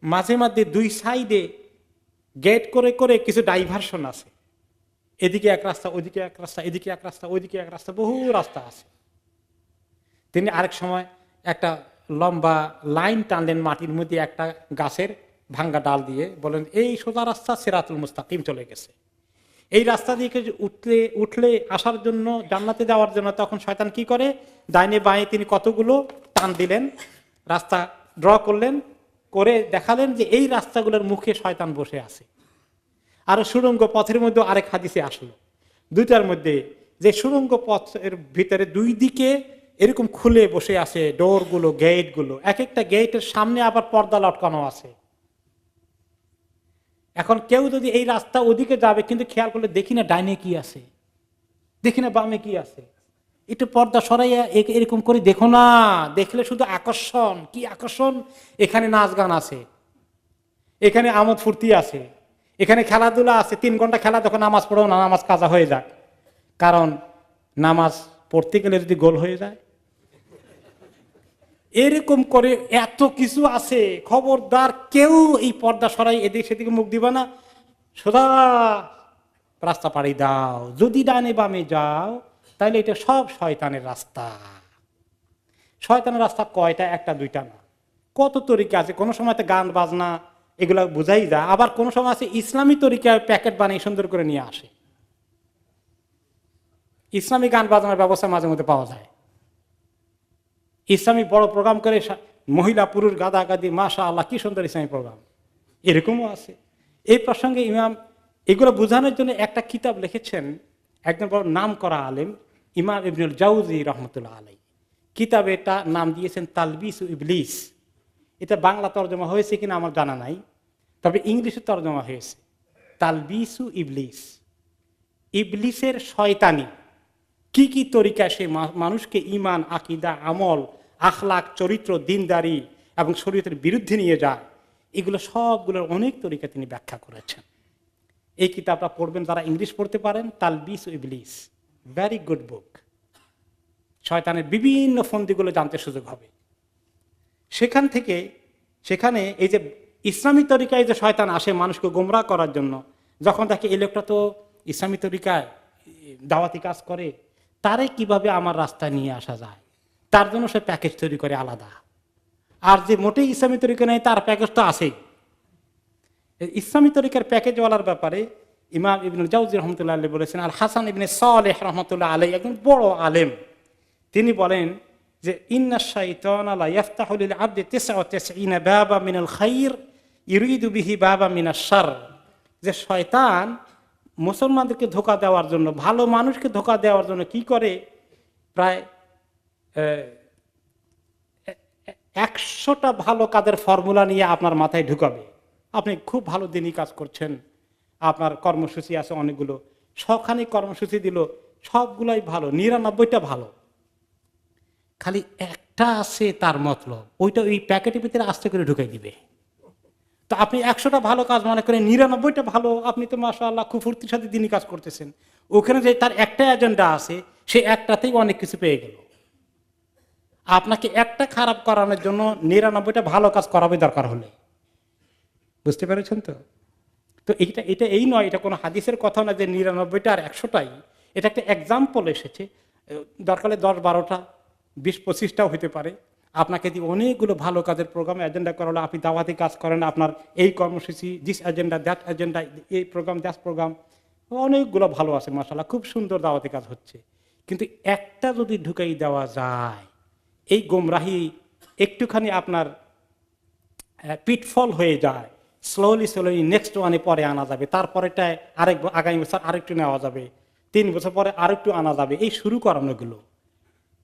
মাঝে মাঝে দুই সাইডে গেট করে করে কিছু ডাইভারশন আছে, এদিকে এক রাস্তা, ওইদিকে এক রাস্তা, এদিকে এক রাস্তা, ওইদিকে এক রাস্তা, বহু রাস্তা আছে। তিনি আরেক সময় একটা লম্বা লাইন টানলেন মাটির মধ্যে একটা গাছের ভাঙ্গা ডাল দিয়ে, বলেন এই সোজা রাস্তা সিরাতুল মুস্তাকিম চলে গেছে। এই রাস্তা দিয়ে উঠলে আসার জন্য, জান্নাতে যাওয়ার জন্য তখন শয়তান কি করে, ডাইনে বাঁয়ে তিনি কতগুলো টান দিলেন, রাস্তা ড্র করলেন, করে দেখালেন যে এই রাস্তাগুলোর মুখে শয়তান বসে আছে। আর সুড়ঙ্গ পথের মধ্যে আরেক হাদিসে আসলো, দুইটার মধ্যে যে সুড়ঙ্গ পথের ভিতরে দুই দিকে এরকম খুলে বসে আছে ডোরগুলো, গেটগুলো, এক একটা গেটের সামনে আবার পর্দা লটকানো আছে। এখন কেউ যদি এই রাস্তা ওদিকে যাবে, কিন্তু খেয়াল করলে দেখি না ডাইনে কি আছে, দেখি না বামে কি আছে, একটু পর্দা সরাইয়া এরকম করে দেখো না, দেখলে শুধু আকর্ষণ, কি আকর্ষণ, এখানে নাচ গান আছে, এখানে আমোদ ফুর্তি আছে, এখানে খেলাধুলা আছে, 3 ঘন্টা খেলা, তখন নামাজ পড়ো না, নামাজ কাজা হয়ে যাক। কারণ নামাজ পড়তে গেলে যদি গোল হয়ে যায়, এরকম করে এত কিছু আছে। খবরদার কেউ এই পর্দা সরাই এদিক সেদিকে মুখ দিবা না, সোজা রাস্তা পাড়ি দাও। যদি ডানে বামে যাও তাহলে এটা সব শয়তানের রাস্তা। শয়তানের রাস্তা কয়টা? একটা দুইটা না, কত তরিকা আছে। কোনো সময় গান বাজনা এগুলা বুঝাই যায়, আবার কোনো সময় আছে ইসলামী তরিকায় প্যাকেট বানিয়ে সুন্দর করে নিয়ে আসে। ইসলামী গান বাজনার ব্যবস্থা মাঝে মধ্যে পাওয়া যায়। ইসলামী বড় প্রোগ্রাম করে মহিলা পুরুষ গাদাগাদি, মাশা আল্লাহ কি সুন্দর ইসলামী প্রোগ্রাম, এরকমও আছে। এই প্রসঙ্গে ইমাম এগুলো বোঝানোর জন্য একটা কিতাব লিখেছেন, একজন বড় নাম করা আলেম ইমাম ইবনুল জাউজি রহমতুল্লাহ আলাই। কিতাবে এটা নাম দিয়েছেন তালবিস ইবলিস। এটা বাংলা তর্জমা হয়েছে কিনা আমার জানা নাই, তবে ইংলিশে তর্জমা হয়েছে তালবিসু ইবলিস। ইবলিসের শয়তানি, কি কি তরিকায় সে মানুষকে ঈমান, আকীদা, আমল, আখলাক, চরিত্র, দিনদারি এবং শরীয়তের বিরুদ্ধে নিয়ে যায়, এগুলো সবগুলোর অনেক তরিকা তিনি ব্যাখ্যা করেছেন। এই কিতাবটা পড়বেন যারা ইংলিশ পড়তে পারেন, তালবিস ইবলিস, ভেরি গুড বুক। শয়তানের বিভিন্ন ফন্দিগুলো জানতে সুযোগ হবে। সেখানে এই যে ইসলামী তরিকায় যে শয়তান আসে মানুষকে গোমরাহ করার জন্য, যখন দেখে এই লোকটা তো ইসলামী তরিকায় দাওয়াতি কাজ করে, তারে কিভাবে আমার রাস্তায় নিয়ে আসা যায়, তার জন্য সে প্যাকেজ তৈরি করে আলাদা। আর যে মোটেই ইসলামী তরিকা নেই, তার প্যাকেজ তো আছেই। ইসলামী তরিকার প্যাকেজওয়ালার ব্যাপারে ইমাম ইবনুল জাউজি রহমতুল্লাহ আলাইহি বলেছেন, আল হাসান ইবনে সালেহ রহমতুল্লাহ আলাইহি একজন বড় আলেম, তিনি বলেন যে ইন্না শাইতানা লা ইফতাহু লিল আবদি 99 বাবা মিনাল খাইর ইউরিদু বিহি বাবা মিনাশ শার। যে শয়তান মুসলমানদেরকে ধোঁকা দেওয়ার জন্য, ভালো মানুষকে ধোঁকা দেওয়ার জন্য কি করে, প্রায় 100টা ভালো কাজের ফর্মুলা নিয়ে আপনার মাথায় ঢুকাবে। আপনি খুব ভালো দিনই কাজ করছেন, আপনার কর্মসূচি আছে অনেকগুলো, সখানি কর্মসূচি দিল, সবগুলাই ভালো, 99টা ভালো, খালি একটা আছে তার মতলব, ওইটা ওই প্যাকেটের ভিতরে আস্তে করে ঢুকাই দিবে। তো আপনি 100টা ভালো কাজ মনে করেন, 99টা ভালো, আপনি তো মাশাআল্লাহ খুব ফুর্তির সাথে দিনই কাজ করতেছেন। ওখানে যে তার একটা এজেন্ডা আছে, সে একটাতেই অনেক কিছু পেয়ে গেল। আপনাকে একটা খারাপ করানোর জন্য 99টা ভালো কাজ করাবে দরকার হলে। বুঝতে পেরেছেন তো? তো এটা এই নয়, এটা কোনো হাদিসের কথা না যে 99টা আর 100টাই। এটা একটা এক্সাম্পল এসেছে, দরকার হলে 10-12টা 20-25টাও হতে পারে। আপনাকে দিয়ে অনেকগুলো ভালো কাজের প্রোগ্রাম এজেন্ডা করালো, আপনি দাওয়াতি কাজ করেন, আপনার এই কর্মসূচি, দিস এজেন্ডা, দ্যাট এজেন্ডা, এই প্রোগ্রাম, দ্যাট প্রোগ্রাম, অনেকগুলো ভালো আছে মাশাআল্লাহ, খুব সুন্দর দাওয়াতি কাজ হচ্ছে। কিন্তু একটা যদি ঢুকাই দেওয়া যায়, এই গোমরাহি একটুখানি আপনার পিটফল হয়ে যায়, স্লোলি নেক্সট ওয়ানে পরে আনা যাবে, তারপরেটায় আগামী বছর আরেকটু নেওয়া যাবে, 3 বছর পরে আরেকটু আনা যাবে, এই শুরু করানোগুলো।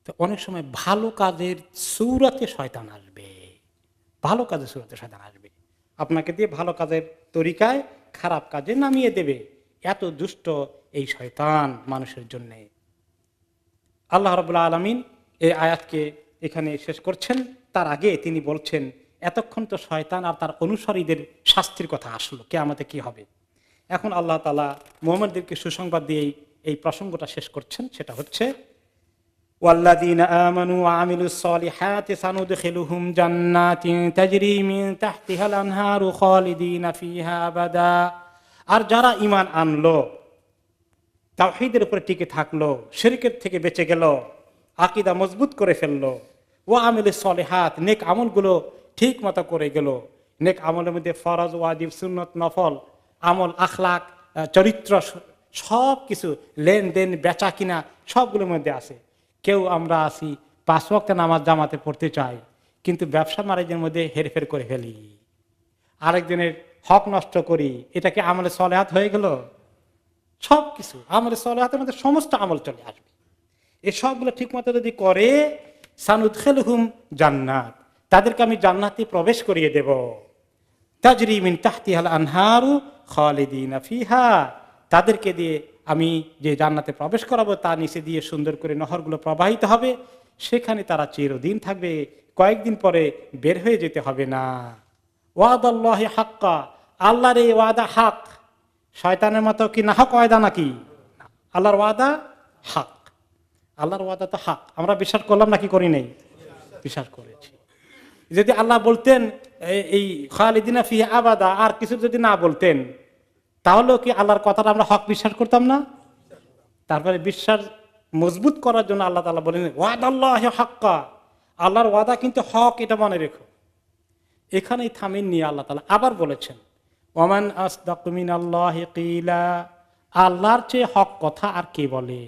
তো অনেক সময় ভালো কাজের সূরতে শয়তান আসবে, ভালো কাজের সূরতে শয়তান আসবে, আপনাকে দিয়ে ভালো কাজের তরিকায় খারাপ কাজে নামিয়ে দেবে। এত দুষ্ট এই শয়তান মানুষের জন্যে। আল্লাহ রাব্বুল আলামিন এই আয়াতকে এখানে শেষ করছেন, তার আগে তিনি বলছেন এতক্ষণ তো শয়তান আর তার অনুসারীদের শাস্তির কথা আসলো, কিয়ামতে কি হবে। এখন আল্লাহ তাআলা মুমিনদেরকে সুসংবাদ দিয়ে এই প্রসঙ্গটা শেষ করছেন, সেটা হচ্ছে ওয়াল্লাযীনা আমানু ওয়া আমিলুস সলিহাতি সানুদখিলুহুম জান্নাতিন তাজরি মিন তাহতিহাল আনহারু খালিদিনা ফিহা আবাদা। আর যারা ঈমান আনলো, তাওহীদের উপরে টিকে থাকলো, শিরকের থেকে বেঁচে গেল, আকীদা মজবুত করে ফেললো, ওয়া আমিলুস সলিহাত, নেক আমলগুলো ঠিক মতো করে গেল। নেক আমলের মধ্যে ফরজ, ওয়াজিব, সুন্নত, নফল আমল, আখলাক, চরিত্র সব কিছু লেনদেন বেচা কিনা সবগুলোর মধ্যে আছে। কেউ আমরা আসি 5 ওয়াক্ত নামাজ জামাতে পড়তে চাই, কিন্তু ব্যবসা বাণিজ্যের মধ্যে হেরফের করে ফেলি, আরেকজনের হক নষ্ট করি। এটা কি আমলে সলেহাত হয়ে গেল? সবকিছু আমলে সলেহাতের মধ্যে সমস্ত আমল চলে আসবে। এই সবগুলো ঠিক মতো যদি করে, সানুদখিলুহুম জান্নাত, তাদেরকে আমি জান্নাতে প্রবেশ করিয়ে দেব। তাজরি মিন তাহতিহাল আনহারু খালিদিনা ফিহা, তাদেরকে দিয়ে আমি যে জান্নাতে প্রবেশ করাবো তার নিচে দিয়ে সুন্দর করে নহরগুলো প্রবাহিত হবে, সেখানে তারা চিরদিন থাকবে, কয়েকদিন পরে বের হয়ে যেতে হবে না। ওয়াদাল্লাহি হাক্কা, আল্লাহর এই ওয়াদা হক। শয়তানের মতো কি না হক ওয়াদা নাকি? আল্লাহর ওয়াদা হক, আল্লাহর ওয়াদা তো হক। আমরা বিশ্বাস করলাম নাকি করি নাই? বিশ্বাস করেছি। যদি আল্লাহ বলতেন এই খালিদিনা ফিহা আবাদা, আর কিছু যদি না বলতেন, তাহলেও কি আল্লাহর কথাটা আমরা হক বিশ্বাস করতাম না? তারপরে বিশ্বাস মজবুত করার জন্য আল্লাহ তাআলা বলেন ওয়াদাল্লাহি হাক্কা, আল্লাহর ওয়াদা কিন্তু হক, এটা মনে রেখো। এখানেই থামেননি, আল্লাহ তাআলা আবার বলেছেন ওয়ামান আসদাকু মিনাল্লাহি কিলা, আল্লাহর চেয়ে হক কথা আর কে বলে?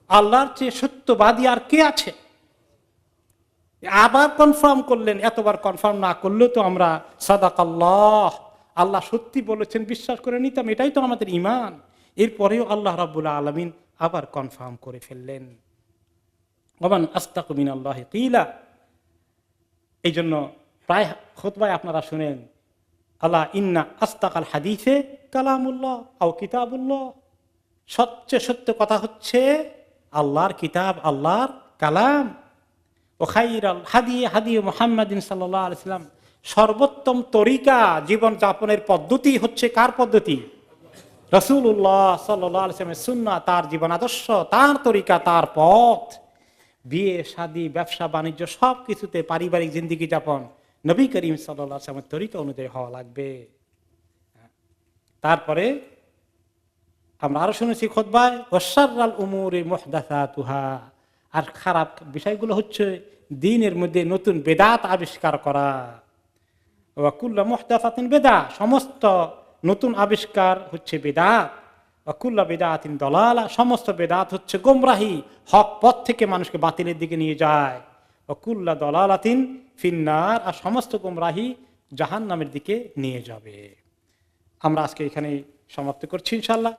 আল্লাহর চেয়ে সত্যবাদী আর কে আছে? আবার কনফার্ম করলেন, এতবার কনফার্ম না করলেও তো আমরা সাদাকাল্লাহ, আল্লাহ সত্যি বলেছেন বিশ্বাস করে নিতাম, এটাই তো আমাদের ঈমান। এরপরেও আল্লাহ রাব্বুল আলামিন আবার কনফার্ম করে ফেললেন ওয়ামান আসদাকু মিনাল্লাহি কিলা। এই জন্য প্রায় খুতবায় আপনারা শুনেন আল্লাহ ইন্না আসদাকাল হাদিসে কালামুল্লাহ আও কিতাবুল্লাহ, সবচেয়ে সত্য কথা হচ্ছে আল্লাহর কিতাব, আল্লাহর কালাম। ও খাইরাল হাদি হাদি মুহাম্মাদিন সাল্লাল্লাহু আলাইহি ওয়াসাল্লাম, সর্বোত্তম তরিকা জীবন যাপনের পদ্ধতি হচ্ছে কার পদ্ধতি? রাসূলুল্লাহ সাল্লাল্লাহু আলাইহি ওয়াসাল্লামের সুন্নাহ, তার জীবন আদর্শ, তার তরিকা, তার পথ। বিয়ে শাদী ব্যবসা বাণিজ্য সবকিছুতে পারিবারিক জিন্দেগি যাপন নবী করিম সাল্লাল্লাহু আলাইহি ওয়াসাল্লামের তরিকা অনুযায়ী হওয়া লাগবে। তারপরে আমরা আরো শুনেছি খুতবায় ওয়াশাররাল উমুরি মুহদাসাতুহা, আর খারাপ বিষয়গুলো হচ্ছে দ্বীনের মধ্যে নতুন বেদাত আবিষ্কার করা। ওয়া কুল্লু মুহদাসাতিন বিদআহ, সমস্ত নতুন আবিষ্কার হচ্ছে বেদাত। ওয়া কুল্লু বিদআতিন দালালা, সমস্ত বেদাত হচ্ছে গোমরাহি, হক পথ থেকে মানুষকে বাতিলের দিকে নিয়ে যায়। ওয়া কুল্লু দালালাতিন ফিন্নার, আর সমস্ত গোমরাহি জাহান্নামের দিকে নিয়ে যাবে। আমরা আজকে এখানে সমাপ্ত করছি ইনশাআল্লাহ।